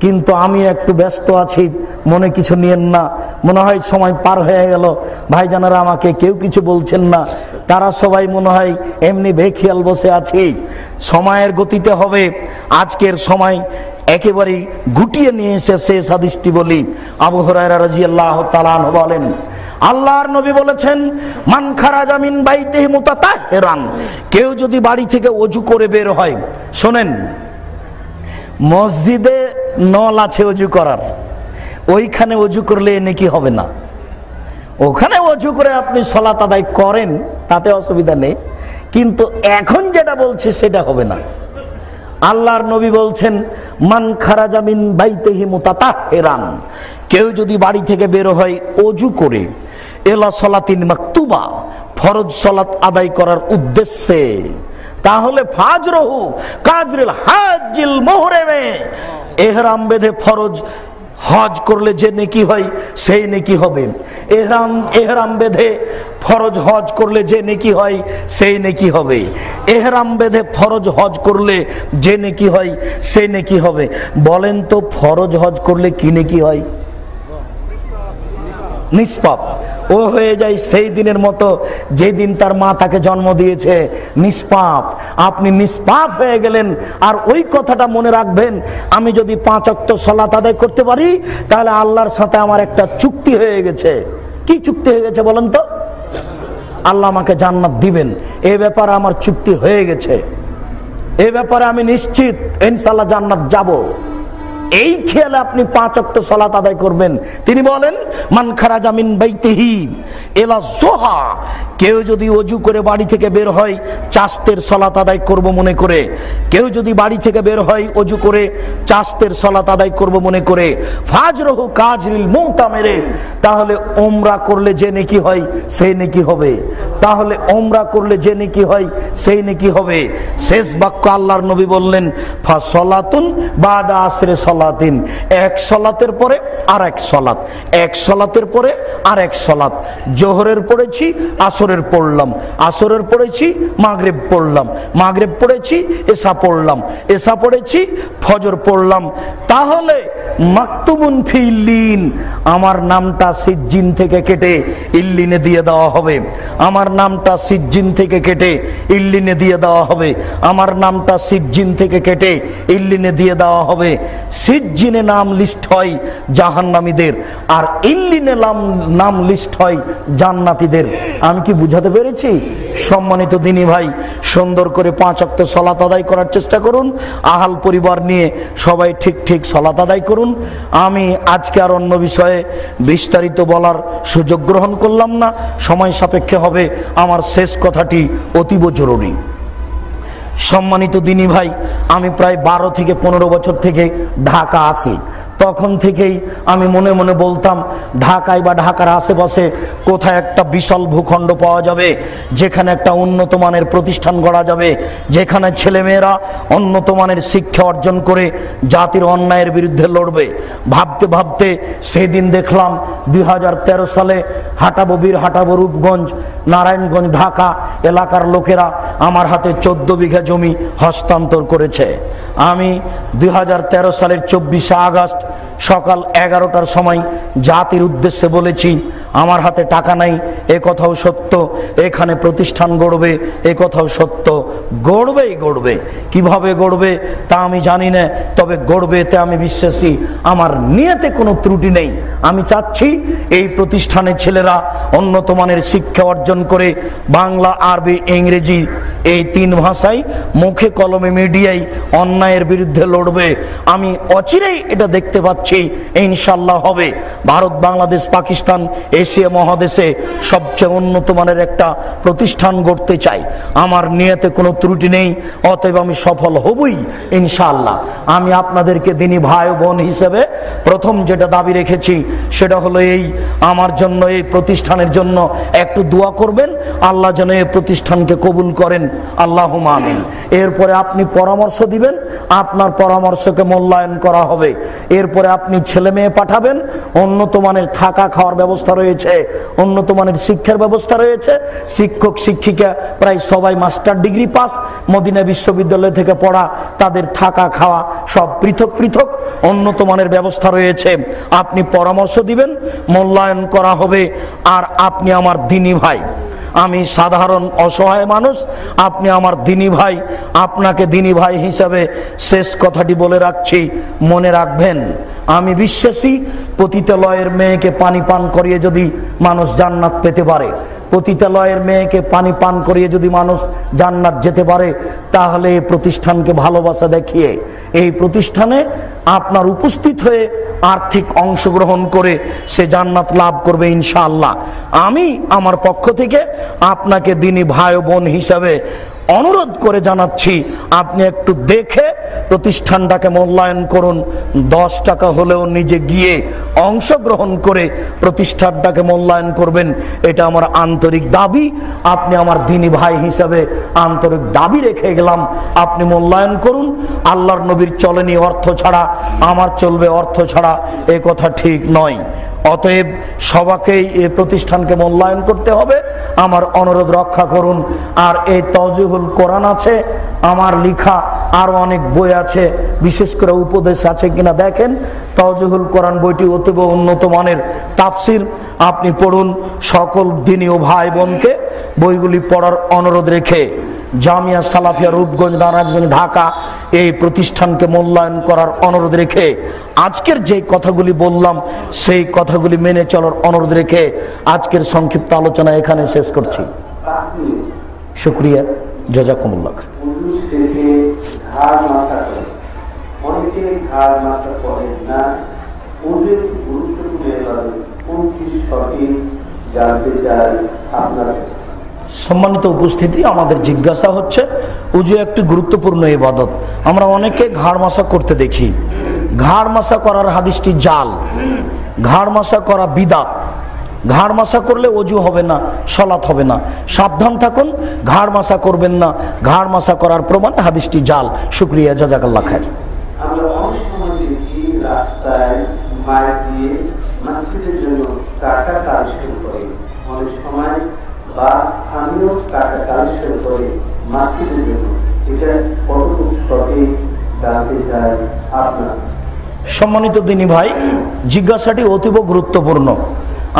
কিন্তু আমি একটু ব্যস্ত আছি, মনে কিছু নিয়েন না। মনে হয় সময় পার হয়ে গেল। ভাইজানারা আমাকে কেউ কিছু বলছেন না, তারা সবাই মনে হয় এমনি বেখেয়াল বসে আছি। সময়ের গতিতে হবে। আজকের সময় একেবারেই গুটিয়ে নিয়ে এসে শেষ হাদিসটি বলি। আবু হুরায়রা রাদিয়াল্লাহু তাআলা আনহু বলেন, আল্লাহর নবী বলেছেন, মান খারাজা মিন বাইতিহি মুতাতাহহিরান। কেউ যদি বাড়ি থেকে ওযু করে বের হয়, শোনেন, মসজিদে নল আছে ওযু করার, ওইখানে ওযু করলে নাকি হবে না। ওখানে ওযু করে আপনি সালাত আদায় করেন, তাতে অসুবিধা নেই, কিন্তু এখন যেটা বলছে সেটা হবে না। আল্লাহর নবী বলছেন, মান খারাজা মিন বাইতিহি মুতাতাহহিরান। কেউ যদি বাড়ি থেকে বের হয় ওযু করে, এলা সালাতিন মাকতুবা, ফরজ সালাত আদায় করার উদ্দেশ্যে, তাহলে ফাজরহু কাজরিল হাজ্জিল মুহরিমে। ইহরাম বেঁধে ফরজ হজ করলে যে নেকি হয় সেই নেকি হবে। এহরাম বেঁধে ফরজ হজ করলে যে নেকি হয় সেই নেকি হবে। এহরাম বেঁধে ফরজ হজ করলে যে নেকি হয় সেই নেকি হবে। বলেন তো, ফরজ হজ করলে কি নেকি হয়? নিষ্পাপ। ও হয়ে যায় সেই দিনের মতো যেদিন তার মা তাকে জন্ম দিয়েছে, নিষ্পাপ। আপনি নিষ্পাপ হয়ে গেলেন। আর ওই কথাটা মনে রাখবেন, আমি যদি 5 ওয়াক্ত সালাত আদায় করতে পারি তাহলে আল্লাহর সাথে আমার একটা চুক্তি হয়ে গেছে। কি চুক্তি হয়ে গেছে বলেন তো? আল্লাহ আমাকে জান্নাত দিবেন, এ ব্যাপারে আমার চুক্তি হয়ে গেছে। এ ব্যাপারে আমি নিশ্চিত ইনশাআল্লাহ জান্নাত যাব। এই খেয়ালে আপনি 5 ওয়াক্ত সালাত আদায় করবেন। তিনি বলেন, মান খারাজা মিন বাইতিহি ইলা যুহা। কেউ যদি ওযু করে বাড়ি থেকে বের হয় চাস্তের সালাত আদায় করব মনে করে, কেউ যদি বাড়ি থেকে বের হয় ওযু করে চাস্তের সালাত আদায় করব মনে করে, ফাজরহু কাজরিল মুতামিরে, তাহলে উমরা করলে যে নেকি হয় সেই নেকি হবে। তাহলে উমরা করলে যে নেকি হয় সেই নেকি হবে। শেষ বাক্য আল্লাহর নবী বললেন, ফা সালাতুন বাদা আসরে সালাতিন। এক সালাতের পরে আর এক সালাত, এক সালাতের পরে আর এক সালাত। জোহরের পড়েছি, আসরের পড়লাম, আসরের পড়েছি, মাগরিব পড়লাম, মাগরিব পড়েছি, এশা পড়লাম, এশা পড়েছি, ফজর পড়লাম। তাহলে মাকতুবুন ফি ইল্লিন, আমার নামটা সিজ্জিন থেকে কেটে ইল্লিনে দিয়ে দেওয়া হবে। আমার নামটা সিজ্জিন থেকে কেটে ইল্লিনে দিয়ে দেওয়া হবে। আমার নামটা সিজ্জিন থেকে কেটে ইল্লিনে দিয়ে দেওয়া হবে। সিজ্জিনে নাম লিস্ট হয় জাহান্নামীদের, আর ইল্লিনে নাম লিস্ট হয় জান্নাতীদের। আমি কি বুঝাতে পেরেছি? সম্মানিত দিনী ভাই, সুন্দর করে 5 ওয়াক্ত সালাত আদায় করার চেষ্টা করুন। আহাল পরিবার নিয়ে সবাই ঠিক ঠিক সালাত আদায় করুন। আমি আজকে আর অন্য বিষয়ে বিস্তারিত বলার সুযোগ গ্রহণ করলাম না, সময় সাপেক্ষে হবে। আমার শেষ কথাটি অতীব জরুরি। সম্মানিত দিনী ভাই, আমি প্রায় 12 থেকে 15 বছর থেকে ঢাকা আসি। তখন থেকেই আমি মনে মনে বলতাম ঢাকায় বা ঢাকার আশেপাশে কোথায় একটা বিশাল ভূখণ্ড পাওয়া যাবে যেখানে একটা উন্নত মানের প্রতিষ্ঠান গড়া যাবে, যেখানে ছেলেমেয়েরা উন্নত মানের শিক্ষা অর্জন করে জাতির অন্যায়ের বিরুদ্ধে লড়বে। ভাবতে ভাবতে সেই দিন দেখলাম 2013 সালে হাটাবো বীরহাটাবো রূপগঞ্জ নারায়ণগঞ্জ ঢাকা এলাকার লোকেরা আমার হাতে 14 বিঘা জমি হস্তান্তর করেছে। আমি 2013 সালের 24শে আগস্ট সকাল 11টার সময় জাতির উদ্দেশ্যে বলেছি আমার হাতে টাকা নাই, এ কথাও সত্য, এখানে প্রতিষ্ঠান গড়বে এ কথাও সত্য, গড়বেই গড়বে। কিভাবে গড়বে তা আমি জানি না, তবে গড়বে এতে আমি বিশ্বাসী, আমার নিয়তে কোনো ত্রুটি নেই। আমি চাচ্ছি এই প্রতিষ্ঠানের ছেলেরা উন্নত মানের শিক্ষা অর্জন করে বাংলা আরবি ইংরেজি এই 3 ভাষায় মুখে কলমে মিডিয়ায় অন্যায়ের বিরুদ্ধে লড়বে। আমি অচিরেই এটা দেখতে পাচ্ছি ইনশাল্লাহ হবে। ভারত বাংলাদেশ পাকিস্তান এশিয়া মহাদেশে সবচেয়ে উন্নত মানের একটা প্রতিষ্ঠান গড়তে চাই। আমার নিয়তে কোনো ত্রুটি নেই, অতএব আমি সফল হবই ইনশাআল্লাহ। আমি আপনাদেরকে দিনী ভাই ও বোন হিসেবে প্রথম যেটা দাবি রেখেছি সেটা হলো এই, আমার জন্য এই প্রতিষ্ঠানের জন্য একটু দোয়া করবেন, আল্লাহ যেন এই প্রতিষ্ঠানকে কবুল করেন, আল্লাহুম্মা আমিন। এরপরে আপনি পরামর্শ দিবেন, আপনার পরামর্শকে মূল্যায়ন করা হবে। এরপরে আপনি ছেলে মেয়ে পাঠাবেন, উন্নত মানের থাকা খাওয়ার ব্যবস্থা রয়েছে, উন্নত মানের শিক্ষার ব্যবস্থা রয়েছে। শিক্ষক শিক্ষিকা প্রায় সবাই মাস্টার ডিগ্রি পাস, মদিনা বিশ্ববিদ্যালয় থেকে পড়া, তাদের থাকা খাওয়া সব পৃথক পৃথক, উন্নত মানের ব্যবস্থা রয়েছে। আপনি পরামর্শ দিবেন, মূল্যায়ন করা হবে। আর আপনি আমার দিনী ভাই, আমি সাধারণ অসহায় মানুষ, আপনি আমার দিনী ভাই, আপনাকে দিনী ভাই হিসাবে শেষ কথাটি বলে রাখছি, মনে রাখবেন আমি বিশ্বাসী পতিতালয়ের মেয়েকে পানি পান করিয়ে যদি মানুষ জান্নাত পেতে পারে, পতিতালয়ের মেয়েকে পানি পান করিয়ে যদি মানুষ জান্নাত যেতে পারে, তাহলে এই প্রতিষ্ঠানকে ভালোবাসা দেখিয়ে এই প্রতিষ্ঠানে আপনার উপস্থিত হয়ে আর্থিক অংশগ্রহণ করে সে জান্নাত লাভ করবে ইনশাআল্লাহ। আমি আমার পক্ষ থেকে আপনাকে দিনী ভাই ও বোন হিসাবে অনুরোধ করে জানাচ্ছি, আপনি একটু দেখে প্রতিষ্ঠানটাকে মূল্যায়ন করুন। 10 টাকা হলেও নিজে গিয়ে অংশগ্রহণ করে প্রতিষ্ঠানটাকে মূল্যায়ন করবেন, এটা আমার আন্তরিক দাবি। আপনি আমার দিনী ভাই হিসাবে আন্তরিক দাবি রেখে গেলাম, আপনি মূল্যায়ন করুন। আল্লাহর নবীর চলেনি অর্থ ছাড়া, আমার চলবে অর্থ ছাড়া, এ কথা ঠিক নয়। অতএব সবাইকেই এই প্রতিষ্ঠানকে মূল্যায়ন করতে হবে, আমার অনুরোধ রক্ষা করুন। আর এই তাওজিহুল কোরআন আছে, আমার লেখা আরো অনেক বই আছে, বিশেষ করে উপদেশ আছে কিনা দেখেন। তাওজিহুল কোরআন বইটি অতীব উন্নত মানের তাফসির, আপনি পড়ুন। সকল দিনী ও ভাই বোনকে বইগুলি পড়ার অনুরোধ রেখে জামিয়া সালাফিয়া রূপগঞ্জ নারায়ণগঞ্জ ঢাকা এই প্রতিষ্ঠানকে মূল্যায়ন করার অনুরোধ রেখে আজকের যে কথাগুলি বললাম সেই কথাগুলি মেনে চলার অনুরোধ রেখে আজকের সংক্ষিপ্ত আলোচনা এখানে শেষ করছি। শুকরিয়া, জাযাকুমুল্লাহ। সম্মানিত উপস্থিতি, আমাদের জিজ্ঞাসা হচ্ছে উজু একটি গুরুত্বপূর্ণ ইবাদত। আমরা অনেকে ঘাড় মাসা করতে দেখি। ঘাড় মাসা করার হাদিসটি জাল, ঘাড় মাসা করা বিদআত। ঘাড় মাসা করলে অজু হবে না, সালাত হবে না। সাবধান থাকুন, ঘাড় মাসা করবেন না। ঘাড় মাসা করার প্রমাণ হাদিসটি জাল। শুকরিয়া, জাযাকাল্লাহ খায়ের। আমরা অনেক সময় দেখি রাস্তায় মাইক দিয়ে মসজিদের জন্য টাকা কালেকশন করে, অনেক সময় বাস স্থানীয় টাকা কালেকশন করে মসজিদের জন্য। এটা কতটুকু সঠিক জানতে চাই আপনার। সম্মানিত দিনী ভাই, জিজ্ঞাসাটি অতীব গুরুত্বপূর্ণ।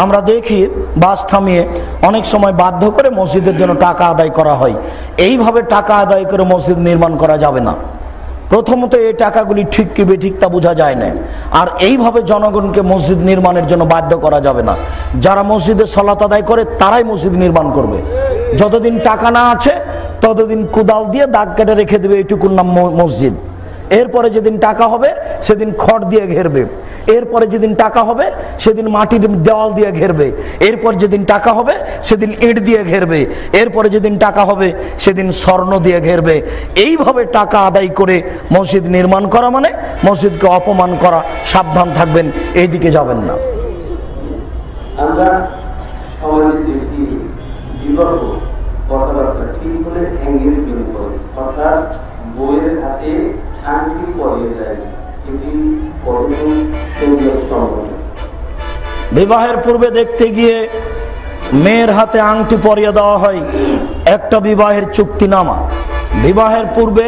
আমরা দেখি বাস থামিয়ে অনেক সময় বাধ্য করে মসজিদের জন্য টাকা আদায় করা হয়। এইভাবে টাকা আদায় করে মসজিদ নির্মাণ করা যাবে না। প্রথমত এই টাকাগুলি ঠিক কি বেঠিক তা বোঝা যায় না। আর এইভাবে জনগণকে মসজিদ নির্মাণের জন্য বাধ্য করা যাবে না। যারা মসজিদে সালাত আদায় করে তারাই মসজিদ নির্মাণ করবে। যতদিন টাকা না আছে ততদিন কুদাল দিয়ে দাগ কেটে রেখে দেবে, এইটুকুর নাম মসজিদ। এরপরে যেদিন টাকা হবে সেদিন খড় দিয়ে ঘেরবে, এরপরে যেদিন টাকা হবে সেদিন মাটির দেওয়াল দিয়ে ঘেরবে, এরপর যেদিন টাকা হবে সেদিন ইট দিয়ে ঘেরবে, এরপরে যেদিন টাকা হবে সেদিন স্বর্ণ দিয়ে ঘেরবে। এইভাবে টাকা আদায় করে মসজিদ নির্মাণ করা মানে মসজিদকে অপমান করা। সাবধান থাকবেন, এইদিকে যাবেন না। আমরা সমাজে দেখি বিবাহ কথাবার্তা ঠিক করে এঙ্গেজমেন্ট করে, অর্থাৎ বইয়ের হাতে আংটি পরিয়ে দেয়। এটি কতটুকু সুন্দর? বিবাহের পূর্বে দেখতে গিয়ে মেয়ের হাতে আংটি পরিয়ে দেওয়া হয়, একটা বিবাহের চুক্তিনামা। বিবাহের পূর্বে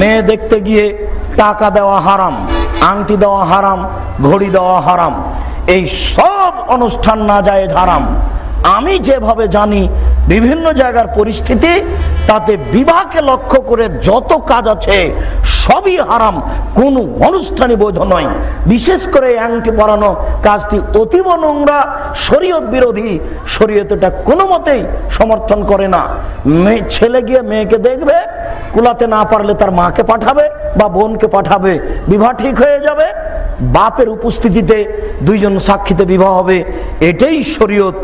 মেয়ে দেখতে গিয়ে টাকা দেওয়া হারাম, আংটি দেওয়া হারাম, ঘড়ি দেওয়া হারাম। এই সব অনুষ্ঠান না যায় হারাম। আমি যেভাবে জানি বিভিন্ন জায়গার পরিস্থিতি, তাতে বিবাহকে লক্ষ্য করে যত কাজ আছে সবই হারাম, কোনো অনুষ্ঠানই বৈধ নয়। বিশেষ করে আংটি পরানো কাজটি অতীব নোংরা, শরীয়ত বিরোধী। শরীয়ত এটা কোনো মতেই সমর্থন করে না। ছেলে গিয়ে মেয়েকে দেখবে, কুলাতে না পারলে তার মাকে পাঠাবে বা বোনকে পাঠাবে, বিবাহ ঠিক হয়ে যাবে। বাপের উপস্থিতিতে দুইজন সাক্ষীতে বিবাহ হবে, এটাই শরীয়ত।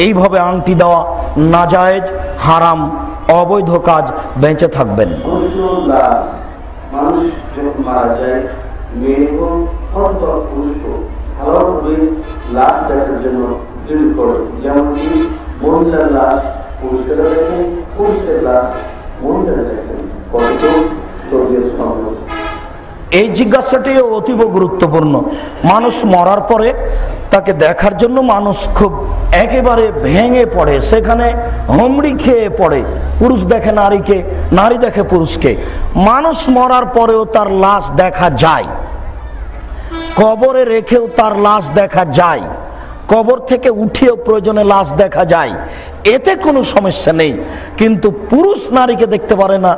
এইভাবে আংটি দেওয়া নাজায়েজ, হারাম, অবৈধ কাজ। বেঁচে থাকবেন। মানুষ যখন মারা যায়, মেয়ে হোক অথবা পুরুষ হোক, ভালোভাবে লাশ দেখার জন্য তৈরি করে। যেমনকি মহিলার লাশ পুরুষেরা দেখেন, পুরুষের লাশ মহিলারা দেখেন। কতটুকু শরীয়ত সম্মত? এই জিজ্ঞাসাটিও অতীব গুরুত্বপূর্ণ। মানুষ মরার পরে তাকে দেখার জন্য মানুষ খুব একেবারে ভেঙে পড়ে, সেখানে হুমড়ি খেয়ে পড়ে। পুরুষ দেখে নারীকে, নারী দেখে পুরুষকে। মানুষ মরার পরেও তার লাশ দেখা যায়, কবরে রেখেও তার লাশ দেখা যায়, কবর থেকে উঠিয়েও প্রয়োজনে লাশ দেখা যায়, এতে কোনো সমস্যা নেই। কিন্তু পুরুষ নারীকে দেখতে পারে না,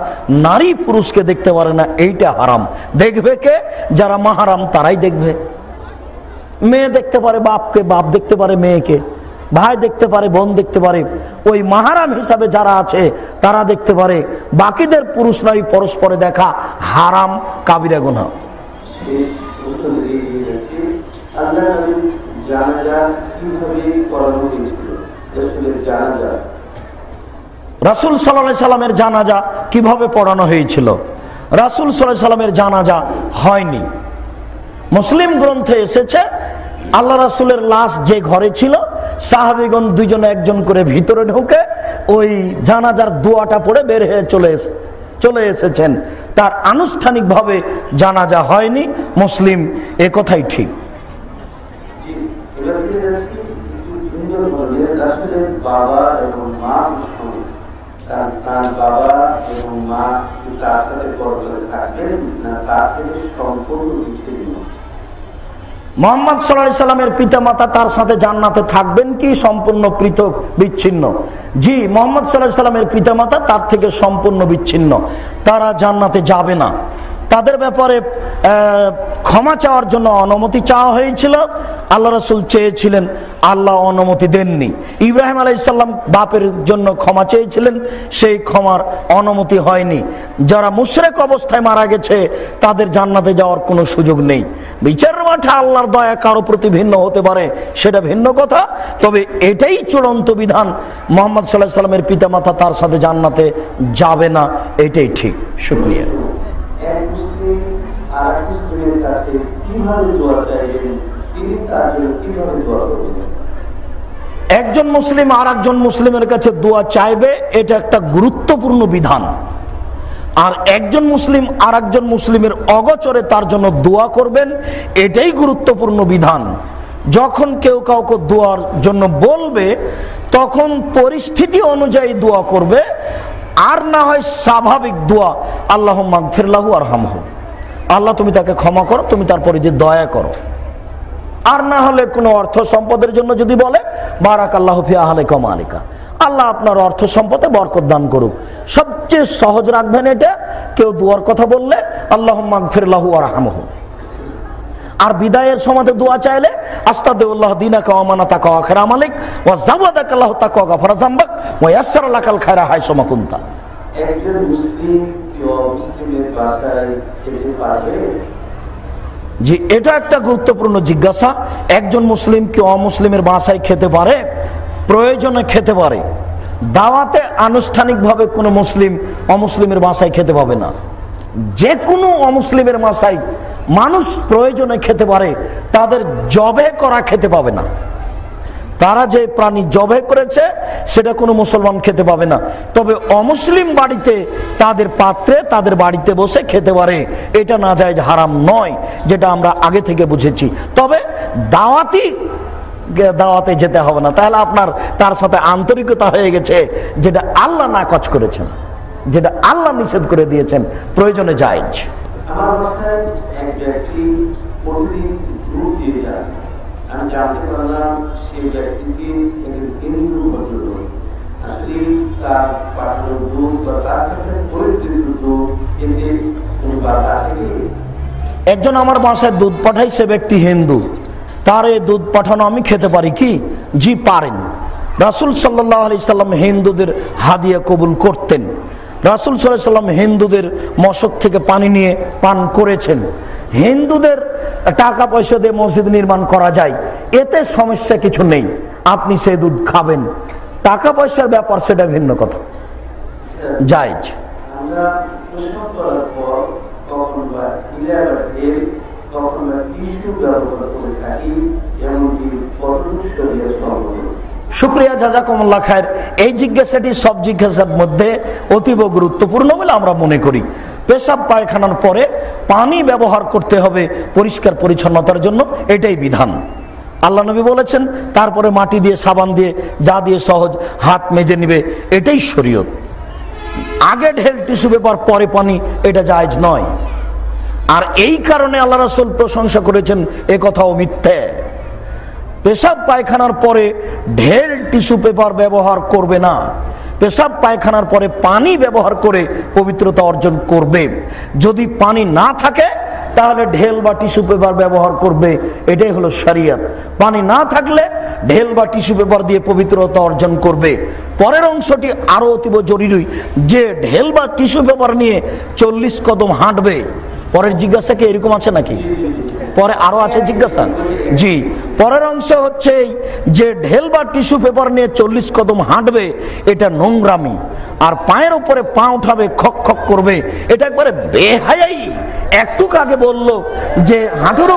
নারী পুরুষকে দেখতে পারে না, এইটা হারাম। দেখবে কে? যারা মাহারাম তারাই দেখবে। মেয়ে দেখতে পারে বাপকে, বাপ দেখতে পারে মেয়েকে, ভাই দেখতে পারে, বোন দেখতে পারে। ওই মাহারাম হিসাবে যারা আছে তারা দেখতে পারে। বাকিদের পুরুষ নারী পরস্পরে দেখা হারাম, কাবিরা গুনাহ। রাসূল সাল্লাল্লাহু আলাইহি সাল্লামের জানাজা কিভাবে পড়ানো হয়েছিল? রাসূল সাল্লাল্লাহু আলাইহি সাল্লামের জানাজা হয়নি। মুসলিম গ্রন্থে এসেছে, আল্লাহ রাসূলের লাশ যে ঘরে ছিল, সাহাবীগণ দুইজন একজন করে ভিতরে ঢুকে ওই জানাজার দোয়াটা পড়ে বের হয়ে চলে এসেছেন। তার আনুষ্ঠানিকভাবে জানাজা হয়নি। মুসলিম এ কথাই ঠিক। বাবা এবং মা, তার বাবা এবং মা তার সাথে পরকালে থাকবেন না, তার থেকে সম্পূর্ণ বিচ্ছিন্ন? মুহাম্মদ সাল্লাল্লাহু আলাইহি সাল্লামের পিতামাতা তার সাথে জান্নাতে থাকবেন কি সম্পূর্ণ পৃথক, বিচ্ছিন্ন? জি, মুহাম্মদ সাল্লাল্লাহু আলাইহি সাল্লামের পিতামাতা তার থেকে সম্পূর্ণ বিচ্ছিন্ন, তারা জান্নাতে যাবে না। তাদের ব্যাপারে ক্ষমা চাওয়ার জন্য অনুমতি চাওয়া হয়েছিল, আল্লাহ রাসূল চেয়েছিলেন, আল্লাহ অনুমতি দেননি। ইব্রাহিম আলাইহিস সালাম বাপের জন্য ক্ষমা চেয়েছিলেন, সেই ক্ষমার অনুমতি হয়নি। যারা মুশরিক অবস্থায় মারা গেছে তাদের জান্নাতে যাওয়ার কোনো সুযোগ নেই। বিচারের মাঠে আল্লাহর দয়া কারো প্রতি ভিন্ন হতে পারে, সেটা ভিন্ন কথা। তবে এটাই চূড়ান্ত বিধান, মুহাম্মদ সাল্লাল্লাহু আলাইহি সাল্লামের পিতামাতা তার সাথে জান্নাতে যাবে না, এটাই ঠিক। শুকরিয়া। এক মুসলিম আর এক মুসলিমের কাছে কিভাবে দোয়া চাইবেন, তিনি তার জন্য কিভাবে দোয়া করবেন? একজন মুসলিম আর একজন মুসলিমের কাছে দোয়া চাইবে, এটা একটা গুরুত্বপূর্ণ বিধান। আর একজন মুসলিম আর একজন মুসলিমের অগোচরে তার জন্য দোয়া করবেন, এটাই গুরুত্বপূর্ণ বিধান। যখন কেউ কাউকে দোয়ার জন্য বলবে তখন পরিস্থিতি অনুযায়ী দোয়া করবে, আর না হয় স্বাভাবিক দোয়া, আল্লাহুম্মা গফির লাহু আরহামহু, আল্লাহ তুমি তাকে ক্ষমা করো, তুমি তার প্রতি দয়া করো। আর না হলে কোনো অর্থ সম্পদের জন্য যদি বলে, বারাকাল্লাহু ফি আহলিকা ওয়া মালিকা, আল্লাহ আপনার অর্থ সম্পদে বরকত দান করুক। সবচেয়ে সহজ রাখবেন এটা। কেউ দুয়ার কথা বললে আল্লাহুম্মা গফির লাহু আরহামহু। আর বিদায়ের সময় দোয়া চাইলে আস্তাগফিরুল্লাহ দীনাকা ওয়া মানাতাকা ওয়া আখিরা মালিক ওয়া যাওয়াদাকাল্লাহু তাকওয়া গাফারা যামবাক ওয়া ইয়াসসারা লাকাল খায়রা হাইসুমা কুনতা। একজন মুসলিম অমুসলিমের বাসায় খেতে পারবে? জি, এটা একটা গুরুত্বপূর্ণ জিজ্ঞাসা। একজন মুসলিম কি অমুসলিমের বাসায় খেতে পারে? প্রয়োজনে খেতে পারে। দাওয়াতে আনুষ্ঠানিকভাবে কোনো মুসলিম অমুসলিমের বাসায় খেতে পাবে না। যে কোনো অমুসলিমের বাসায় মানুষ প্রয়োজনে খেতে পারে, তাদের জবে করা খেতে পাবে না। তারা যে প্রাণী জবে করেছে সেটা কোনো মুসলমান খেতে পাবে না। তবে অমুসলিম বাড়িতে তাদের পাত্রে তাদের বাড়িতে বসে খেতে পারে, এটা নাজায়েজ হারাম নয়, যেটা আমরা আগে থেকে বুঝেছি। তবে দাওয়াতে যেতে হবে না, তাহলে আপনার তার সাথে আন্তরিকতা হয়ে গেছে, যেটা আল্লাহ নাকচ করেছেন, যেটা আল্লাহ নিষেধ করে দিয়েছেন, প্রয়োজনে জায়েজ। আমার বাসায় এক ব্যক্তি প্রতিদিন দুধ দিয়ে যান। আমি জানতে পারলাম সেই ব্যক্তিটি হিন্দু ভদ্রলোক। আসলে তার পাঠানো দুধ বা তার কাছে পরিচিত দুধ এতে কোনো বাধা আছে কি? একজন আমার বাসায় দুধ পাঠায়, সে ব্যক্তি হিন্দু, তার এই দুধ পাঠানো আমি খেতে পারি কি? জি পারেন। রাসূল সাল্লাল্লাহু আলাইহি সাল্লাম হিন্দুদের হাদিয়া কবুল করতেন। রাসূল সাল্লাল্লাহু আলাইহি সাল্লাম হিন্দুদের মশক থেকে পানি নিয়ে পান করেছেন। হিন্দুদের টাকা পয়সা দিয়ে মসজিদ নির্মাণ করা যায়, এতে সমস্যা কিছু নেই, আপনি সেই দুধ খাবেন। টাকা পয়সার ব্যাপার, সেটা ভিন্ন কথা, জায়েজ। আমরা প্রশ্ন করার পর তখন বা তখন টিস্যু ব্যবহার করে থাকি, এমনকি শুকরিয়া, জাযাকুমুল্লাহ খায়ের। এই জিজ্ঞাসাটি সব জিজ্ঞাসার মধ্যে অতীব গুরুত্বপূর্ণ বলে আমরা মনে করি। পেশাব পায়খানার পরে পানি ব্যবহার করতে হবে পরিষ্কার পরিচ্ছন্নতার জন্য, এটাই বিধান। আল্লাহ নবী বলেছেন, তারপরে মাটি দিয়ে সাবান দিয়ে যা দিয়ে সহজ হাত মেজে নিবে, এটাই শরীয়ত। আগে ঢেল টিস্যু পেপার পরে পানি, এটা জায়েজ নয়। আর এই কারণে আল্লাহ রাসূল প্রশংসা করেছেন, এ কথাও মিথ্যে। পেশাব পায়খানার পরে ঢেল টিস্যু পেপার ব্যবহার করবে না, পেশাব পায়খানার পরে পানি ব্যবহার করে পবিত্রতা অর্জন করবে। যদি পানি না থাকে তাহলে ঢেল বা টিস্যু পেপার ব্যবহার করবে, এটাই হলো শরীয়ত। পানি না থাকলে ঢেল বা টিস্যু পেপার দিয়ে পবিত্রতা অর্জন করবে। পরের অংশটি আরো অতীব জরুরি, যে ঢেল বা টিস্যু পেপার নিয়ে 40 কদম হাঁটবে। পরের জিজ্ঞাসা কি এরকম আছে নাকি? পরে আরো আছে জিজ্ঞাসা। জি, পরের অংশ হচ্ছে যে ঢেল বা টিস্যু পেপার নিয়ে 40 কদম হাঁটবে, এটা নোংরামি। আর পায়ের উপরে পা উঠাবে, খক খক করবে, এটা একবারে বেহায়াই। একটু আগে বললো যে হাঁটুর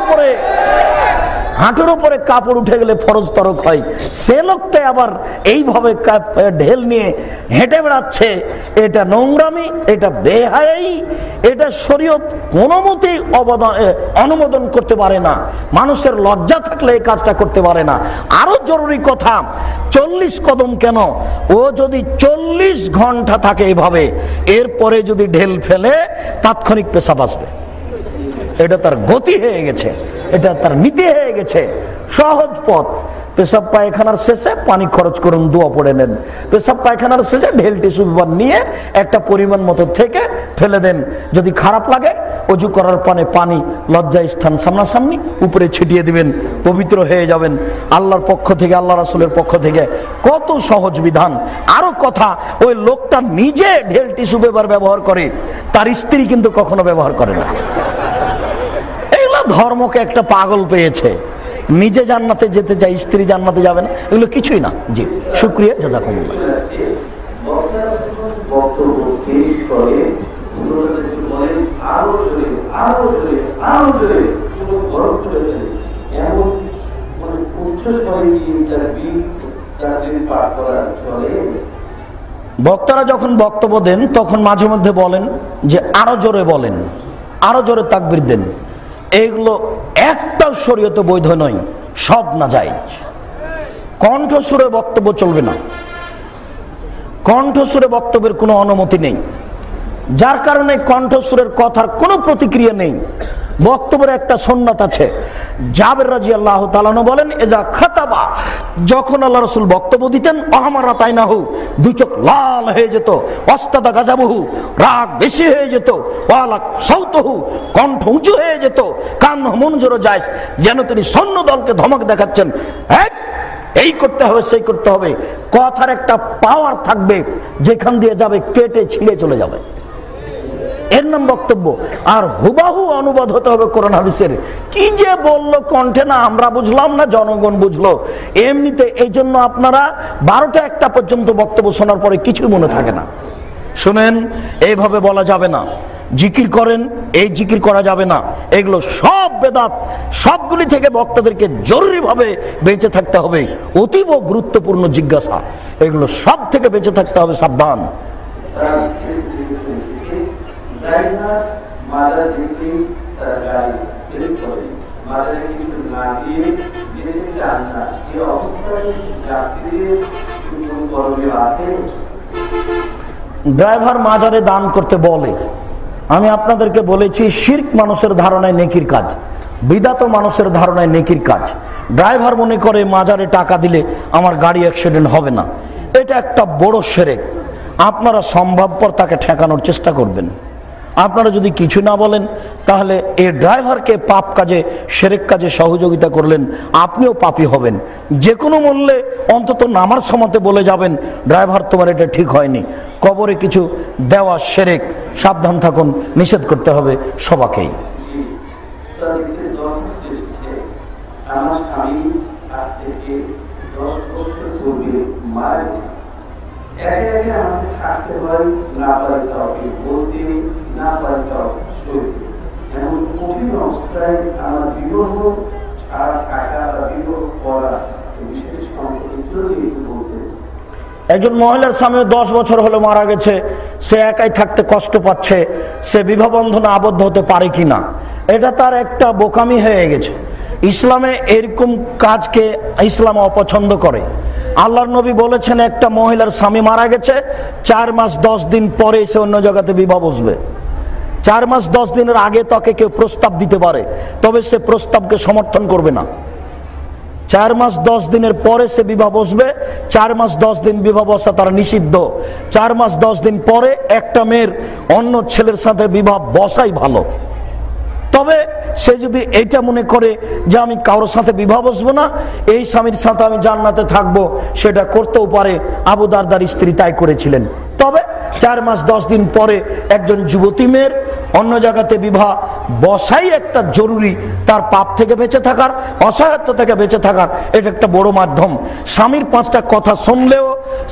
উপরে কাপড় উঠে গেলে ফরজ তরক হয়, সে লোকটা আবার এইভাবে ঢেল নিয়ে হেঁটে বেড়াচ্ছে, এটা নোংরামি, এটা বেহায়াই, এটা শরীয়ত কোনো মতেই অনুমোদন করতে পারে না। মানুষের লজ্জা থাকলে এই কাজটা করতে পারে না। আরো জরুরি কথা, 40 কদম কেন, ও যদি 40 ঘন্টা থাকে এভাবে, এরপরে যদি ঢেল ফেলে তাৎক্ষণিক পেশাব আসবে। এটা তার গতি হয়ে গেছে, এটা তার নীতি হয়ে গেছে। সহজ পথ, পেশাব পায়খানার শেষে পানি খরচ করুন, দোয়া পড়ে নেন। পেশাব পায়খানার শেষে ঢেল টিস্যু পেপার নিয়ে একটা পরিমাণ মতো থেকে ফেলে দেন। যদি খারাপ লাগে অজু করার পানি লজ্জা স্থান সামনাসামনি উপরে ছিটিয়ে দিবেন, পবিত্র হয়ে যাবেন। আল্লাহর পক্ষ থেকে, আল্লাহ রাসূলের পক্ষ থেকে কত সহজ বিধান। আরো কথা, ওই লোকটা নিজে ঢেল টিস্যু পেপার ব্যবহার করে, তার স্ত্রী কিন্তু কখনো ব্যবহার করে না। ধর্মকে একটা পাগল পেয়েছে, নিজে জান্নাতে যেতে চাই, স্ত্রী জান্নাতে যাবে না, এগুলো কিছুই না। জি, শুকরিয়া, জাযাকুমুল্লাহ। বক্তারা যখন বক্তব্য দেন তখন মাঝে মধ্যে বলেন যে আরো জোরে বলেন, আরো জোরে তাকবীর দেন। এগুলো একটাও শরীয়তে বৈধ নয়, সব নাজায়েজ। কণ্ঠসুরে বক্তব্য চলবে না, কণ্ঠসুরে বক্তব্যের কোনো অনুমতি নেই, যার কারণে কণ্ঠসুরের কথার কোনো প্রতিক্রিয়া নেই। বক্তব্যের একটা সুন্নাত আছে। জাবের রাদিয়াল্লাহু তাআলা বলেন, এজা খাতাবা, যখন আল্লাহ রাসূল বক্তব্য দিতেন, আহমারা তাইনাহু, দুই চোখ লাল হয়ে যেত, ওয়াস্তাদা গাজাবহু, রাগ বেশি হয়ে যেত, ওয়ালা সাউতহু, কণ্ঠ উঁচু হয়ে যেত, কান মুনজুরু জায়েজ, যেন তিনি সৈন্য দলকে ধমক দেখাচ্ছেন, এই করতে হবে, সেই করতে হবে। কথার একটা পাওয়ার থাকবে, যেখান দিয়ে যাবে কেটে ছিঁড়ে চলে যাবে। এর নাম বক্তব্য। আর হুবাহু অনুবাদ হতে হবে কোরআন হাদিসের। কি যে বললো কণ্ঠে, না আমরা বুঝলাম না জনগণ বুঝলো, এমনিতে। এই জন্য আপনারা 12টা 1টা পর্যন্ত বক্তব্য শোনার পরে কিছুই মনে থাকে না। শুনেন, এইভাবে বলা যাবে না। জিকির করেন, এই জিকির করা যাবে না, এগুলো সব বেদাত। সবগুলি থেকে বক্তাদেরকে জরুরিভাবে বেঁচে থাকতে হবে। অতীব গুরুত্বপূর্ণ জিজ্ঞাসা, এগুলো সব থেকে বেঁচে থাকতে হবে, সাবধান। ড্রাইভার মাজারে দান করতে বলে, আমি আপনাদেরকে বলেছি শিরক মানুষের ধারণায় নেকির কাজ, বিদাত মানুষের ধারণায় নেকির কাজ। ড্রাইভার মনে করে মাজারে টাকা দিলে আমার গাড়ি অ্যাক্সিডেন্ট হবে না, এটা একটা বড় শিরক। আপনারা সম্ভবপর তাকে ঠেকানোর চেষ্টা করবেন। আপনারা যদি কিছু না বলেন তাহলে এই ড্রাইভারকে পাপ কাজে, শিরক কাজে সহযোগিতা করলেন, আপনিও পাপী হবেন। যে কোনো মূল্যে অন্তত নামার সময়তে বলে যাবেন, ড্রাইভার তোমার এটা ঠিক হয়নি, কবরে কিছু দেওয়া শিরক, সাবধান থাকুন, নিষেধ করতে হবে সবাকেই। একজন মহিলার স্বামী 10 বছর হলো মারা গেছে, সে একাই থাকতে কষ্ট পাচ্ছে, সে বিবাহ বন্ধনে আবদ্ধ হতে পারে কিনা, এটা তার একটা বোকামি হয়ে গেছে। ইসলামে এরকম কাজকে ইসলাম অপছন্দ করে। আল্লাহর নবী বলেছেন, একটা মহিলার স্বামী মারা গেছে, 4 মাস 10 দিন পরে সে অন্য জায়গাতে বিবাহ বসবে। 4 মাস 10 দিনের আগে তাকে কেউ প্রস্তাব দিতে পারে, তবে সে প্রস্তাবকে সমর্থন করবে না। 4 মাস 10 দিনের পরে সে বিবাহ বসবে। 4 মাস 10 দিন বিবাহ বসা তার নিষিদ্ধ। 4 মাস 10 দিন পরে একটা মেয়ের অন্য ছেলের সাথে বিবাহ বসাই ভালো। তবে সে যদি এইটা মনে করে যে আমি কারোর সাথে বিবাহ বসবো না, এই স্বামীর সাথে আমি জান্নাতে থাকবো, সেটা করতেও পারে। আবু দারদার স্ত্রী তাই করেছিলেন। তবে 4 মাস 10 দিন পরে একজন যুবতী মেয়ের অন্য জায়গাতে বিবাহ বসাই একটা জরুরি, তার পাপ থেকে বেঁচে থাকার, অসহায়ত্ব থেকে বেঁচে থাকার, এটা একটা বড় মাধ্যম। স্বামীর 5টা কথা শুনলেও,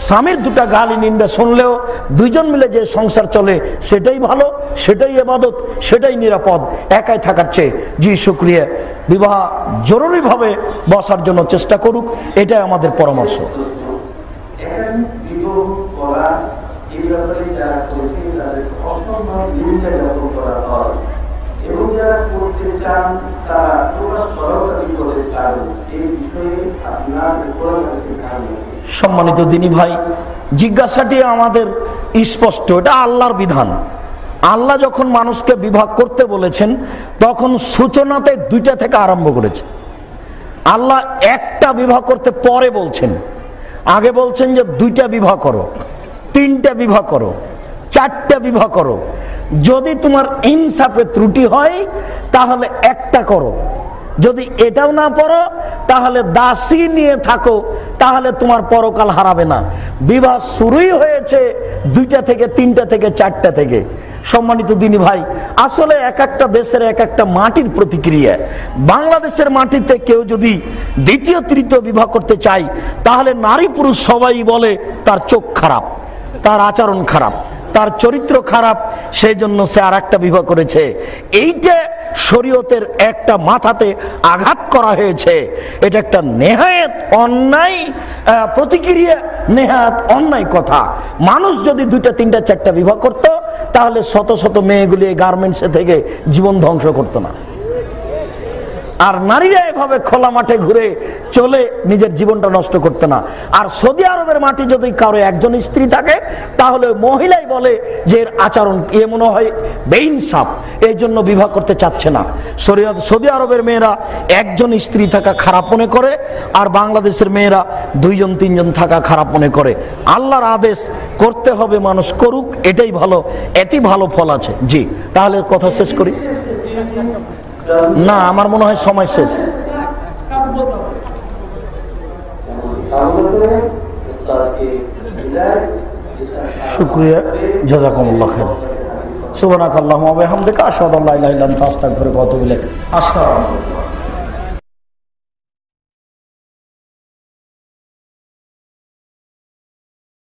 স্বামীর 2টা গালি নিন্দা শুনলেও, দুইজন মিলে যে সংসার চলে সেটাই ভালো, সেটাই ইবাদত, সেটাই নিরাপদ একাই থাকার চেয়ে। জি শুকরিয়া, বিবাহ জরুরিভাবে বসার জন্য চেষ্টা করুক, এটাই আমাদের পরামর্শ। সম্মানিত দিনী ভাই, জিজ্ঞাসাটি আমাদের স্পষ্ট, এটা আল্লাহর বিধান। আল্লাহ যখন মানুষকে বিবাহ করতে বলেছেন তখন সূচনাতে 2টা থেকে আরম্ভ করেছে। আল্লাহ একটা বিবাহ করতে পরে বলছেন, আগে বলছেন যে 2টা বিবাহ করো, 3টা বিবাহ করো, 4টা বিবাহ করো। যদি তোমার ইনসাফে ত্রুটি হয় তাহলে একটা করো, যদি এটাও না পড়ো তাহলে দাসী নিয়ে থাকো, তাহলে তোমার পরকাল হারাবে না। বিবাহ শুরুই হয়েছে 2টা থেকে, 3টা থেকে, 4টা থেকে। সম্মানিত দিনী ভাই, আসলে এক একটা দেশের এক একটা মাটির প্রতিক্রিয়া। বাংলাদেশের মাটিতে কেউ যদি 2য় 3য় বিবাহ করতে চায় তাহলে নারী পুরুষ সবাই বলে তার চোখ খারাপ, তার আচরণ খারাপ, তার চরিত্র খারাপ, সেই জন্য সে আর একটা বিবাহ করেছে। এইটা শরীয়তের একটা মাথাতে আঘাত করা হয়েছে। এটা একটা নেহায়েত অন্যায় প্রতিক্রিয়া, নেহায়েত অন্যায় কথা। মানুষ যদি 2টা 3টা 4টা বিবাহ করত তাহলে শত শত মেয়েগুলি গার্মেন্টসে থেকে জীবন ধ্বংস করতো না। আর নারীরা এভাবে খোলা মাঠে ঘুরে চলে নিজের জীবনটা নষ্ট করতে না। আর সৌদি আরবের মাটি যদি কারো একজন স্ত্রী থাকে তাহলে মহিলাই বলে যে এর আচরণ মনে হয় বেইনসাফ, এই জন্য বিবাহ করতে চাচ্ছে না। সৌদি আরবের মেয়েরা একজন স্ত্রী থাকা খারাপ মনে করে, আর বাংলাদেশের মেয়েরা 2জন 3জন থাকা খারাপ মনে করে। আল্লাহর আদেশ করতে হবে, মানুষ করুক, এটাই ভালো, এটি ভালো ফল আছে। জি, তাহলে কথা শেষ করি। না, আমার মনে হয় সময় শেষ। শুকরিয়া, জাযাকুমুল্লাহ খাইর। সুবহানাকাল্লাহুম্মা ওয়া বিহামদিকা আশহাদু আল্লা ইলাহা ইল্লা আনতা আস্তাগফিরুকা ওয়া আতুবু ইলাইক। আসসালামু আলাইকুম।